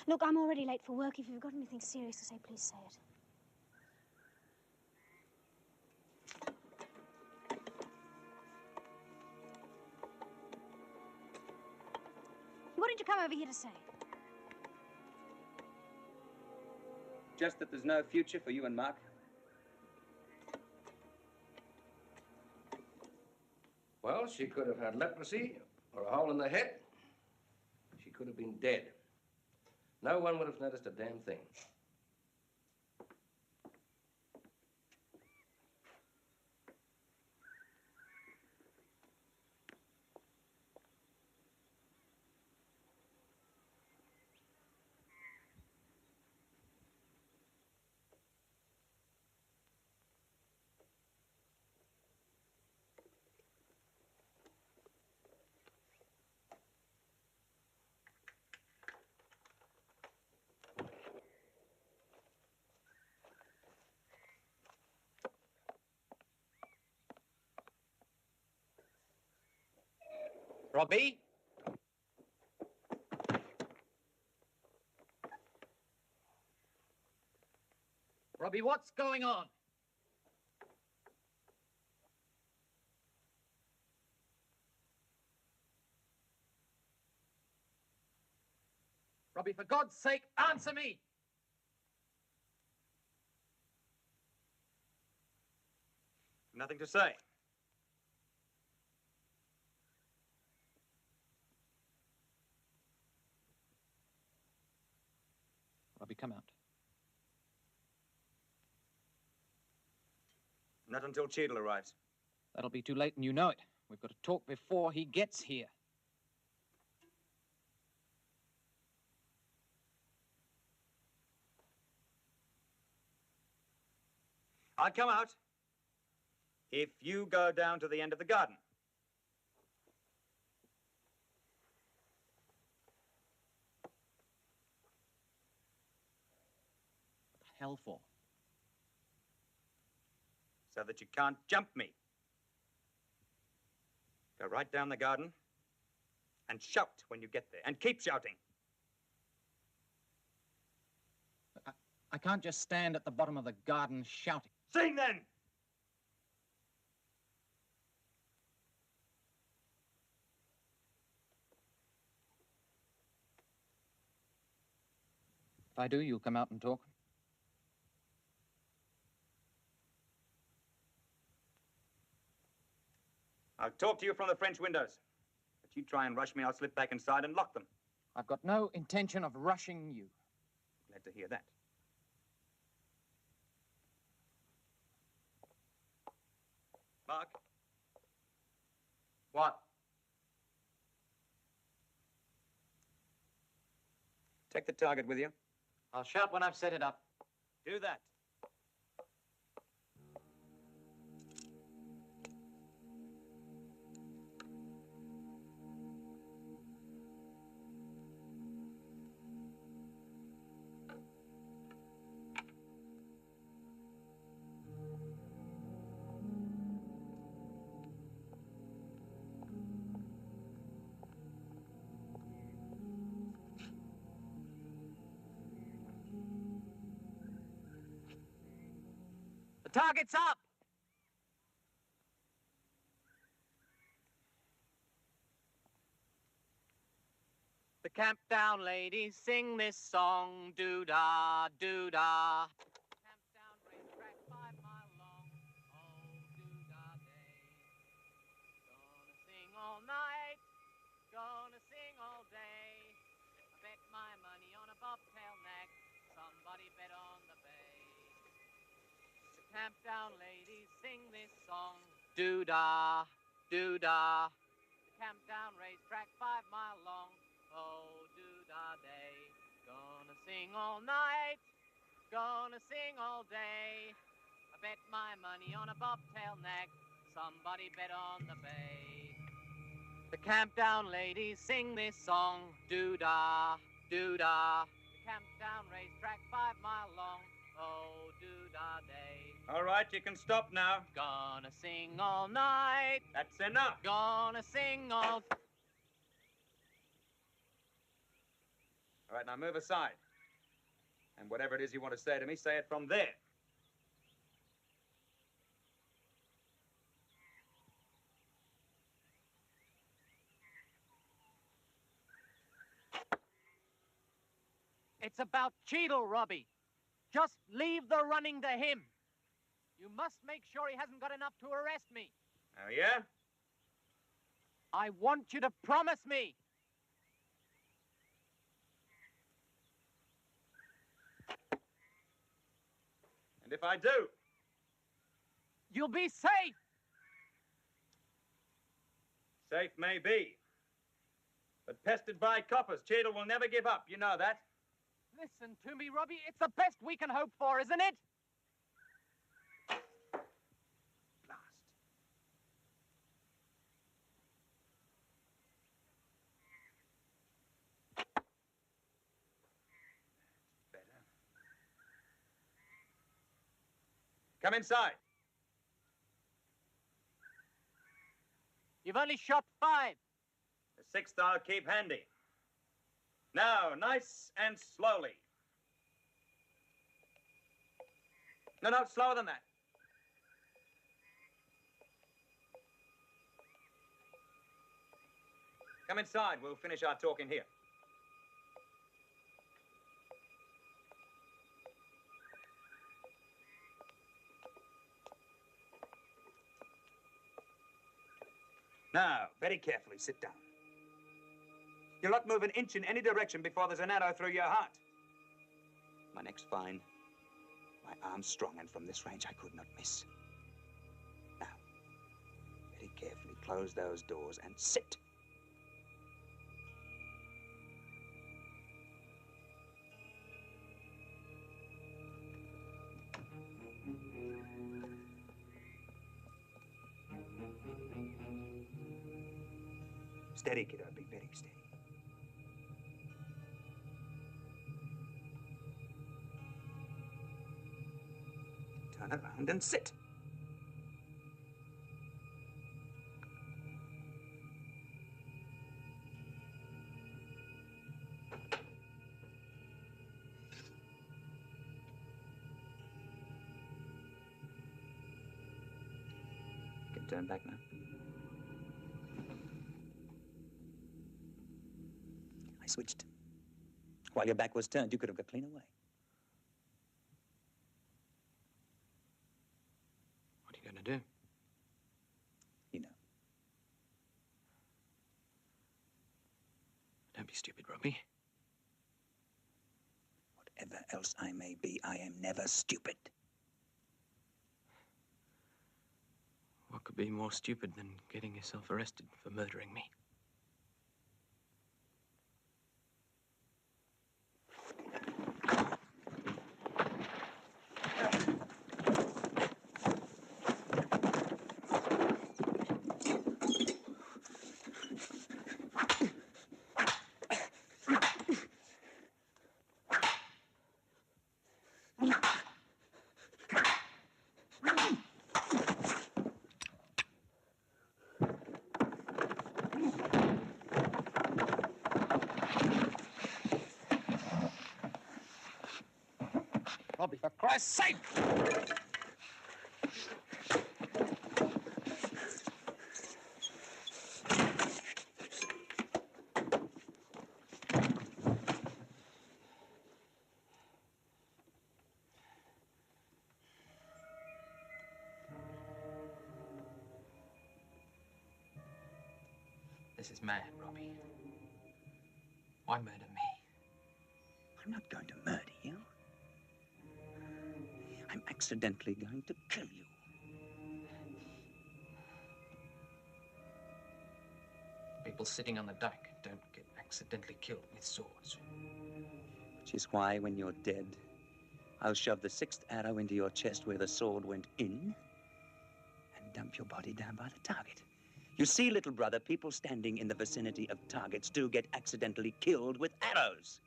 Look, I'm already late for work. If you've got anything serious to say, please say it. What did you come over here to say? Just that there's no future for you and Mark. Well, she could have had leprosy or a hole in the head. She could have been dead. No one would have noticed a damn thing. Robbie? Robbie, what's going on? Robbie, for God's sake, answer me! Nothing to say. Robbie, come out. Not until Cheadle arrives. That'll be too late, and you know it. We've got to talk before he gets here. I'll come out if you go down to the end of the garden. What the hell for? So that you can't jump me. Go right down the garden and shout when you get there, and keep shouting. I can't just stand at the bottom of the garden shouting. Sing then! If I do, you'll come out and talk. I'll talk to you from the French windows. But you try and rush me, I'll slip back inside and lock them. I've got no intention of rushing you. Glad to hear that. Mark? What? Take the target with you. I'll shout when I've set it up. Do that. The target's up! The camp down ladies sing this song, doo-dah, doo-dah. Camp down racetrack 5 mile long, oh, doo-dah day. Gonna sing all night, gonna sing all day. I bet my money on a bobtail nag, somebody bet on the bay. The camp down ladies sing this song, doo-dah, doo-dah. The camp down racetrack 5 mile long, oh, doo-dah day. Gonna sing all night, gonna sing all day. I bet my money on a bobtail nag, somebody bet on the bay. The camp down ladies sing this song, doo-dah, doo-dah. The camp down racetrack 5 mile long, oh, doo-dah day. All right, you can stop now. Gonna sing all night. That's enough. Gonna sing all... All right, now move aside. And whatever it is you want to say to me, say it from there. It's about Cheadle, Robbie. Just leave the running to him. You must make sure he hasn't got enough to arrest me. Oh, yeah? I want you to promise me. And if I do? You'll be safe. Safe may be. But pestered by coppers, Cheadle will never give up. You know that. Listen to me, Robbie. It's the best we can hope for, isn't it? Come inside. You've only shot 5. The 6th I'll keep handy. Now, nice and slowly. No, slower than that. Come inside. We'll finish our talk in here. Now, very carefully, sit down. You'll not move an inch in any direction before there's an arrow through your heart. My neck's fine. My arm's strong, and from this range I could not miss. Now, very carefully close those doors and sit. Steady, kiddo, be very steady. Turn around and sit. You can turn back now. I switched. While your back was turned, you could have got clean away. What are you going to do? You know. Don't be stupid, Robbie. Whatever else I may be, I am never stupid. What could be more stupid than getting yourself arrested for murdering me? Robbie, for Christ's sake! This is mad, Robbie. Why murder me? I'm not going to murder you. I'm accidentally going to kill you. People sitting on the dyke don't get accidentally killed with swords. Which is why, when you're dead, I'll shove the 6th arrow into your chest where the sword went in and dump your body down by the target. You see, little brother, people standing in the vicinity of targets do get accidentally killed with arrows.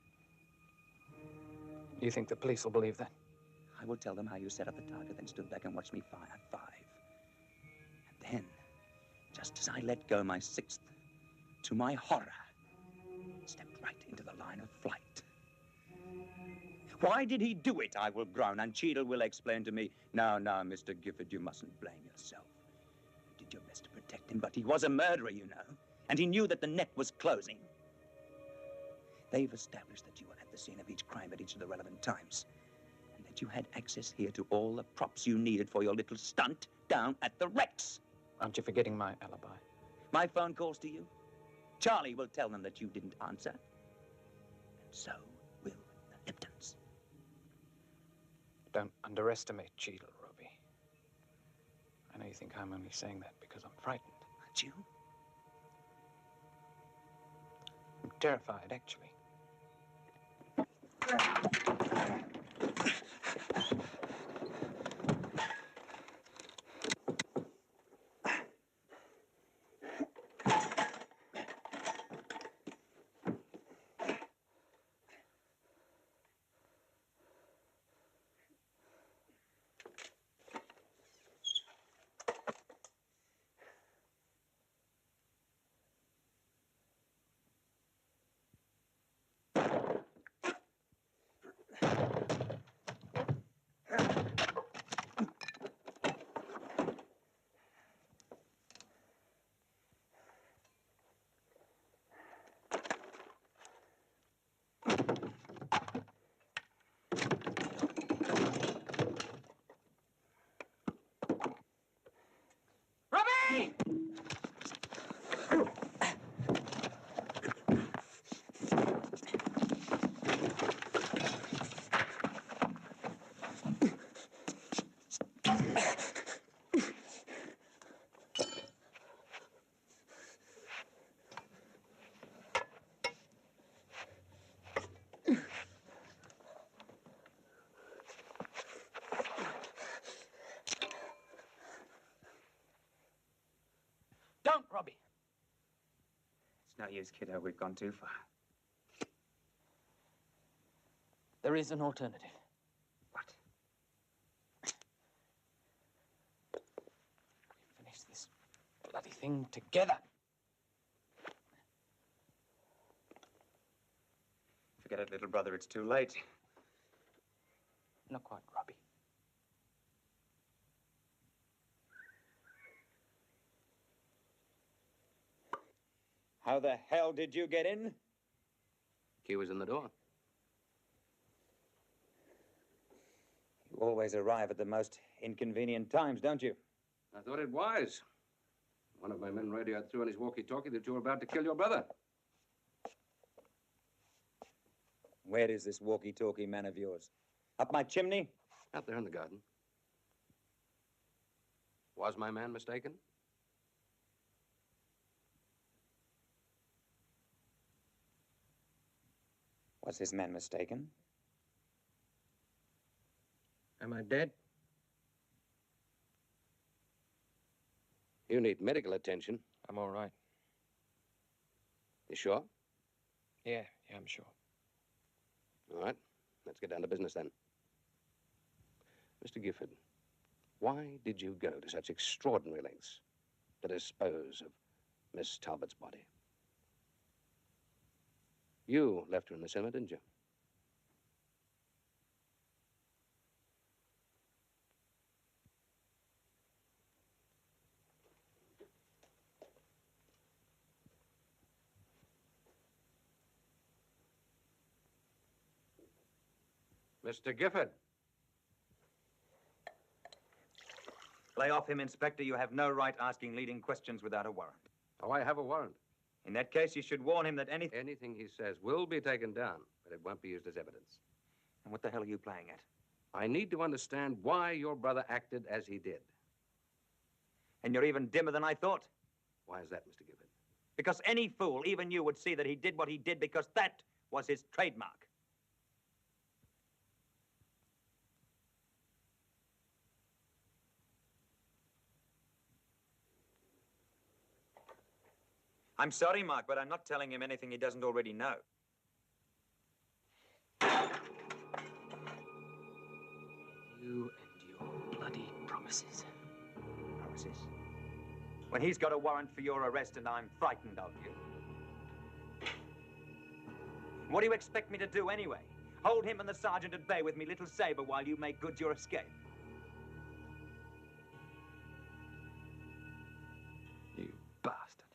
You think the police will believe that? I will tell them how you set up the target, then stood back and watched me fire 5. And then, just as I let go my 6th, to my horror, stepped right into the line of flight. Why did he do it, I will groan, and Cheadle will explain to me, now, Mr. Gifford, you mustn't blame yourself. You did your best to protect him, but he was a murderer, you know, and he knew that the net was closing. They've established that you were at the scene of each crime at each of the relevant times, and that you had access here to all the props you needed for your little stunt down at the Rex. Aren't you forgetting my alibi? My phone calls to you? Charlie will tell them that you didn't answer. And so will the Liptons. Don't underestimate Cheadle, Robbie. I know you think I'm only saying that because I'm frightened. Aren't you? I'm terrified, actually. Don't, Robbie. It's no use, kiddo. We've gone too far. There is an alternative. What? We finish this bloody thing together. Forget it, little brother. It's too late. Not quite, Robbie. How the hell did you get in? Key was in the door. You always arrive at the most inconvenient times, don't you? I thought it wise. One of my men radioed through on his walkie-talkie that you were about to kill your brother. Where is this walkie-talkie man of yours? Up my chimney? Out there in the garden. Was my man mistaken? Was his man mistaken? Am I dead? You need medical attention. I'm all right. You sure? Yeah, I'm sure. All right. Let's get down to business then. Mr. Gifford, why did you go to such extraordinary lengths to dispose of Miss Talbot's body? You left her in the cinema, didn't you? Mr. Gifford. Lay off him, Inspector. You have no right asking leading questions without a warrant. Oh, I have a warrant. In that case, you should warn him that anything he says will be taken down, but it won't be used as evidence. And what the hell are you playing at? I need to understand why your brother acted as he did. And you're even dimmer than I thought. Why is that, Mr. Gifford? Because any fool, even you, would see that he did what he did because that was his trademark. I'm sorry, Mark, but I'm not telling him anything he doesn't already know. You and your bloody promises. Promises? When he's got a warrant for your arrest and I'm frightened of you. What do you expect me to do anyway? Hold him and the sergeant at bay with me little saber while you make good your escape? You bastard.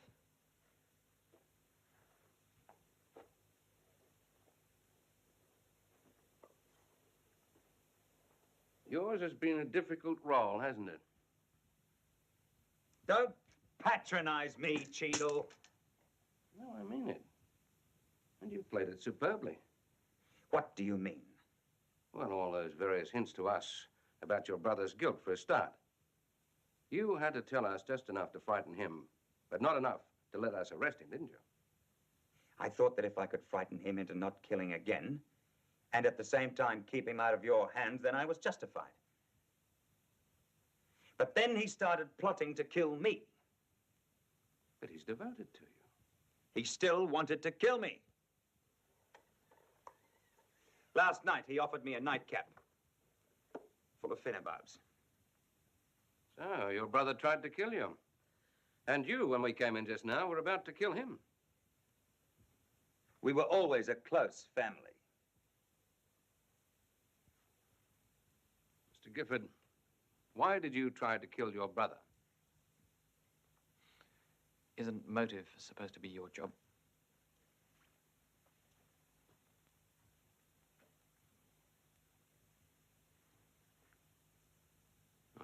Yours has been a difficult role, hasn't it? Don't patronize me, Cheadle. No, I mean it. And you've played it superbly. What do you mean? Well, all those various hints to us about your brother's guilt for a start. You had to tell us just enough to frighten him, but not enough to let us arrest him, didn't you? I thought that if I could frighten him into not killing again, and at the same time keep him out of your hands, then I was justified. But then he started plotting to kill me. But he's devoted to you. He still wanted to kill me. Last night, he offered me a nightcap full of finnibobs. So, your brother tried to kill you. And you, when we came in just now, were about to kill him. We were always a close family. Mr. Gifford, why did you try to kill your brother? Isn't motive supposed to be your job?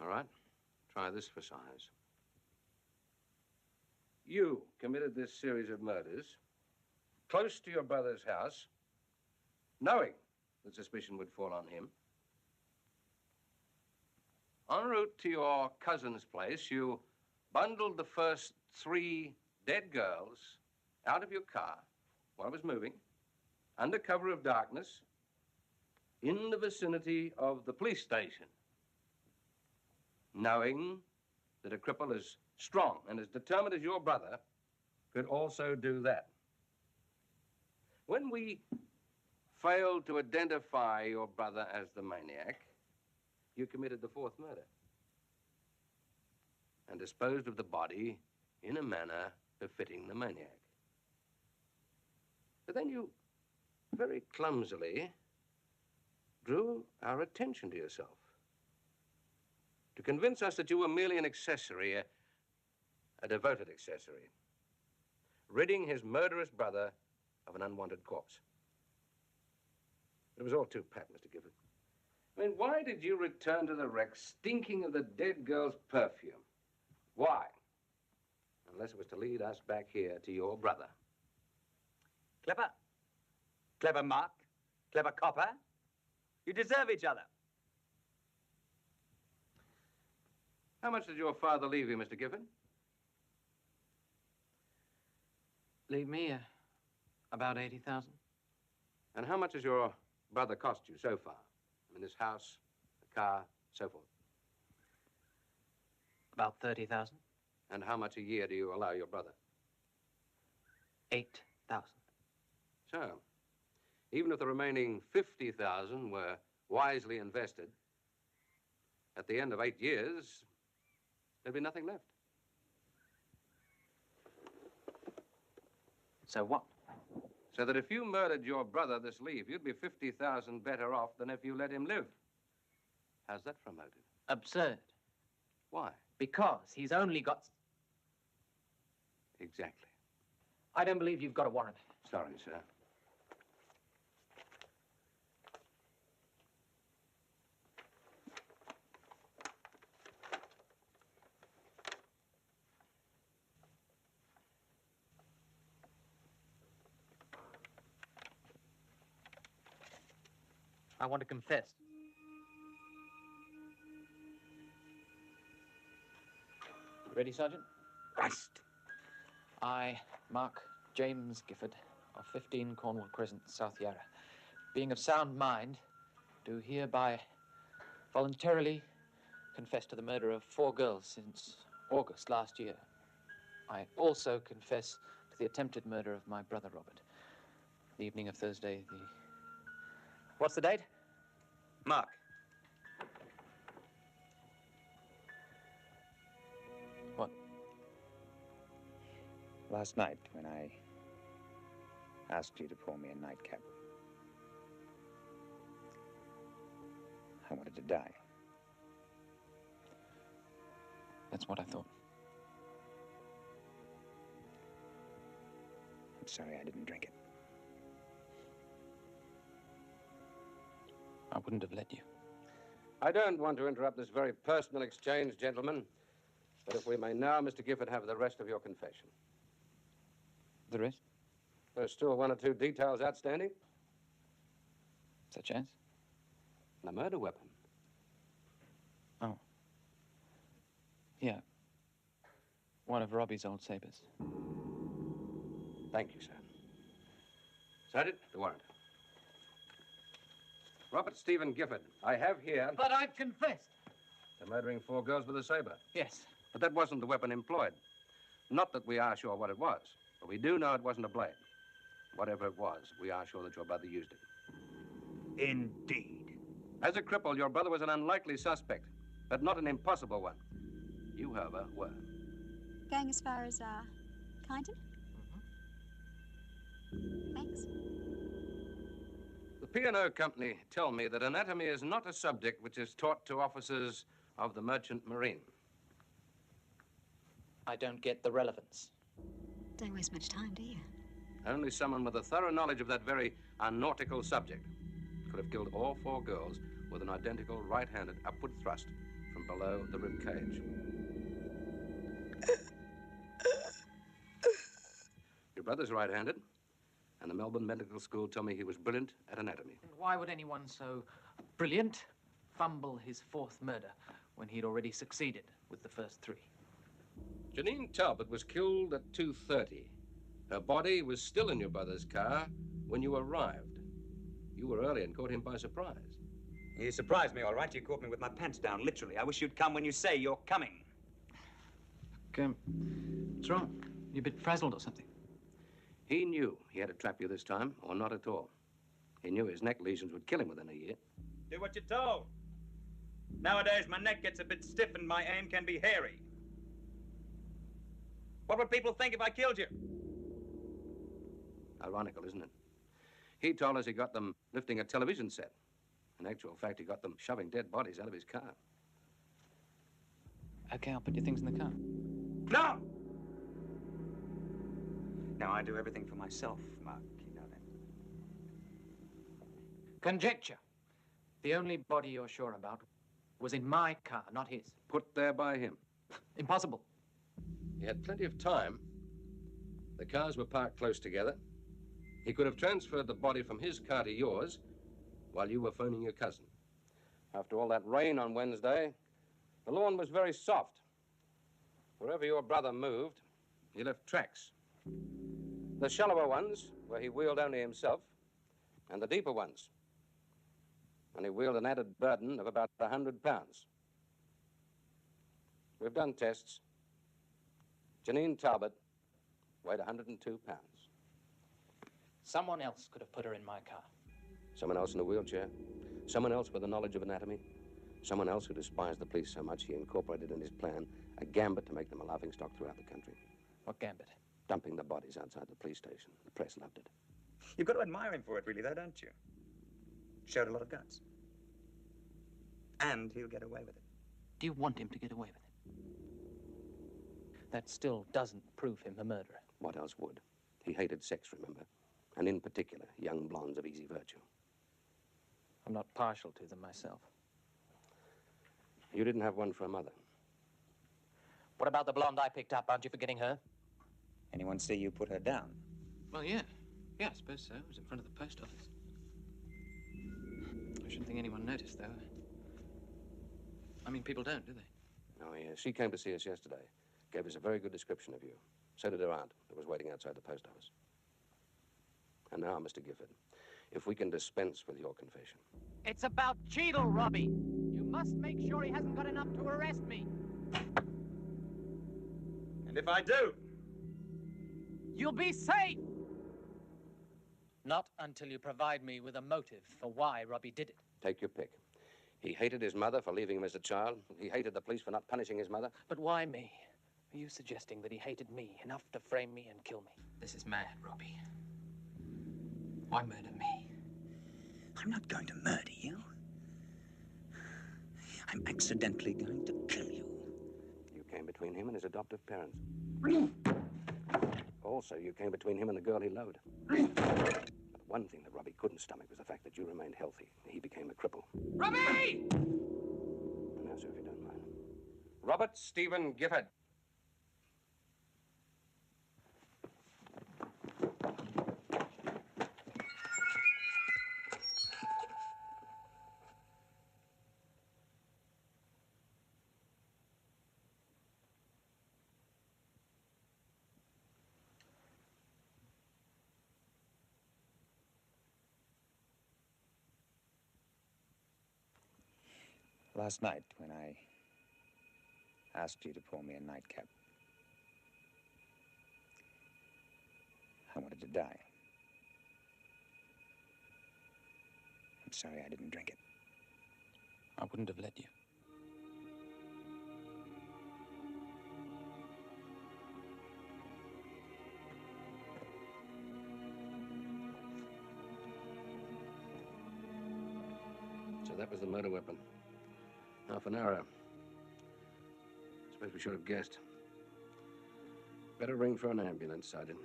All right. Try this for size. You committed this series of murders close to your brother's house, knowing that suspicion would fall on him. En route to your cousin's place, you bundled the first 3 dead girls out of your car while it was moving, under cover of darkness, in the vicinity of the police station, knowing that a cripple as strong and as determined as your brother could also do that. When we failed to identify your brother as the maniac, you committed the 4th murder and disposed of the body in a manner befitting the maniac. But then you very clumsily drew our attention to yourself to convince us that you were merely an accessory, a devoted accessory, ridding his murderous brother of an unwanted corpse. It was all too pat, Mr. Gifford. I mean, why did you return to the wreck stinking of the dead girl's perfume? Why? Unless it was to lead us back here to your brother. Clever. Clever, Mark. Clever, Copper. You deserve each other. How much did your father leave you, Mr. Gifford? Leave me about 80,000. And how much has your brother cost you so far? I mean, this house, the car, so forth. About 30,000. And how much a year do you allow your brother? 8,000. So, even if the remaining 50,000 were wisely invested, at the end of 8 years, there'd be nothing left. So what? So that if you murdered your brother this leave, you'd be 50,000 better off than if you let him live. How's that for a motive? Absurd. Why? Because he's only got... Exactly. I don't believe you've got a warrant. Sorry, sir. I want to confess. Ready, Sergeant? Christ. I, Mark James Gifford, of 15 Cornwall Crescent, South Yarra, being of sound mind, do hereby voluntarily confess to the murder of 4 girls since August last year. I also confess to the attempted murder of my brother Robert, the evening of Thursday, the... What's the date? Mark. What? Last night, when I asked you to pour me a nightcap, I wanted to die. That's what I thought. I'm sorry I didn't drink it. I wouldn't have let you. I don't want to interrupt this very personal exchange, gentlemen, But if we may now, Mr. Gifford, have the rest of your confession. The rest? There's still one or two details outstanding. Such as? The murder weapon. Oh. Yeah. One of Robbie's old sabers. Thank you, sir. Sergeant, the warrant. Robert Stephen Gifford, I have here... But I've confessed. ...to murdering 4 girls with a saber. Yes. But that wasn't the weapon employed. Not that we are sure what it was, but we do know it wasn't a blade. Whatever it was, we are sure that your brother used it. Indeed. As a cripple, your brother was an unlikely suspect, but not an impossible one. You, however, were. Going as far as, Kyneton? Thanks. The P&O Company tell me that anatomy is not a subject which is taught to officers of the Merchant Marine. I don't get the relevance. Don't waste much time, do you? Only someone with a thorough knowledge of that very unnautical subject could have killed all 4 girls with an identical right-handed upward thrust from below the rib cage. Your brother's right-handed, and the Melbourne Medical School tell me he was brilliant at anatomy. Why would anyone so brilliant fumble his 4th murder when he'd already succeeded with the first 3? Janine Talbot was killed at 2:30. Her body was still in your brother's car when you arrived. You were early and caught him by surprise. You surprised me, all right. You caught me with my pants down, literally. I wish you'd come when you say you're coming. What's wrong? You a bit frazzled or something? He knew he had to trap you this time, or not at all. He knew his neck lesions would kill him within a year. Do what you're told. Nowadays, my neck gets a bit stiff and my aim can be hairy. What would people think if I killed you? Ironical, isn't it? He told us he got them lifting a television set. In actual fact, he got them shoving dead bodies out of his car. Okay, I'll put your things in the car. No! Now, I do everything for myself, Mark. You know that. Conjecture. The only body you're sure about was in my car, not his. Put there by him. Impossible. He had plenty of time. The cars were parked close together. He could have transferred the body from his car to yours while you were phoning your cousin. After all that rain on Wednesday, the lawn was very soft. Wherever your brother moved, he left tracks. The shallower ones, where he wheeled only himself, and the deeper ones, and he wheeled an added burden of about 100 pounds. We've done tests. Janine Talbot weighed 102 pounds. Someone else could have put her in my car. Someone else in a wheelchair. Someone else with a knowledge of anatomy. Someone else who despised the police so much he incorporated in his plan a gambit to make them a laughingstock throughout the country. What gambit? Dumping the bodies outside the police station. The press loved it. You've got to admire him for it, really, though, don't you? Showed a lot of guts. And he'll get away with it. Do you want him to get away with it? That still doesn't prove him a murderer. What else would? He hated sex, remember? And in particular, young blondes of easy virtue. I'm not partial to them myself. You didn't have one for a mother. What about the blonde I picked up? Aren't you forgetting her? Anyone see you put her down? Well, yeah. Yeah, I suppose so. It was in front of the post office. I shouldn't think anyone noticed, though. I mean, people don't, do they? Oh, yeah. She came to see us yesterday. Gave us a very good description of you. So did her aunt, who was waiting outside the post office. And now, Mr. Gifford, if we can dispense with your confession. It's about Cheadle, Robbie. You must make sure he hasn't got enough to arrest me. And if I do? You'll be safe. Not until you provide me with a motive for why Robbie did it. Take your pick. He hated his mother for leaving him as a child. He hated the police for not punishing his mother. But why me? Are you suggesting that he hated me enough to frame me and kill me? This is mad, Robbie. Why murder me? I'm not going to murder you. I'm accidentally going to kill you. You came between him and his adoptive parents. Also, you came between him and the girl he loved. But one thing that Robbie couldn't stomach was the fact that you remained healthy. He became a cripple. Robbie! Now, sir, if you don't mind. Robert Stephen Gifford. Last night, when I asked you to pour me a nightcap, I wanted to die. I'm sorry I didn't drink it. I wouldn't have let you. So that was the murder weapon. Half an hour. Suppose we should have guessed. Better ring for an ambulance, Sergeant.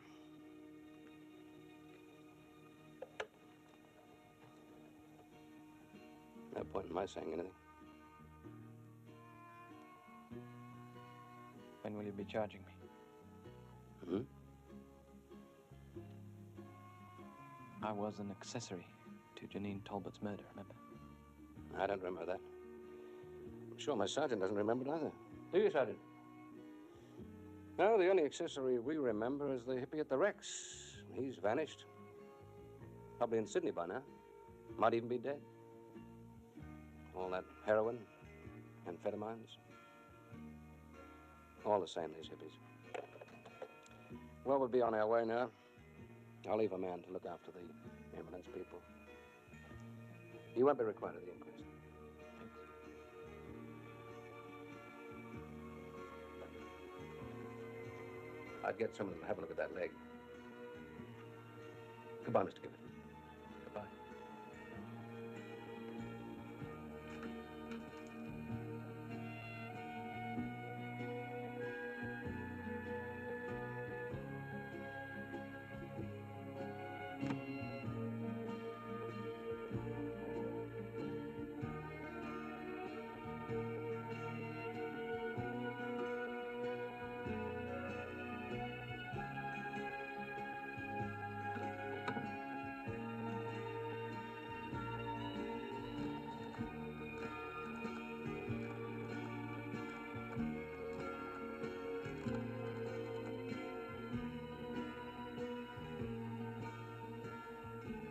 No point in my saying anything. When will you be charging me? Hmm? I was an accessory to Janine Talbot's murder, remember? I don't remember that. I'm sure my sergeant doesn't remember it either. Do you, Sergeant? No, the only accessory we remember is the hippie at the Rex. He's vanished. Probably in Sydney by now. Might even be dead. All that heroin, amphetamines. All the same, these hippies. Well, we'll be on our way now. I'll leave a man to look after the ambulance people. You won't be required at the inquest. I'd get someone to have a look at that leg. Goodbye, Mr. Gibbons. Goodbye.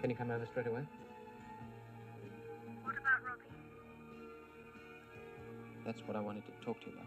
Can you come over straight away? What about Robbie? That's what I wanted to talk to you about.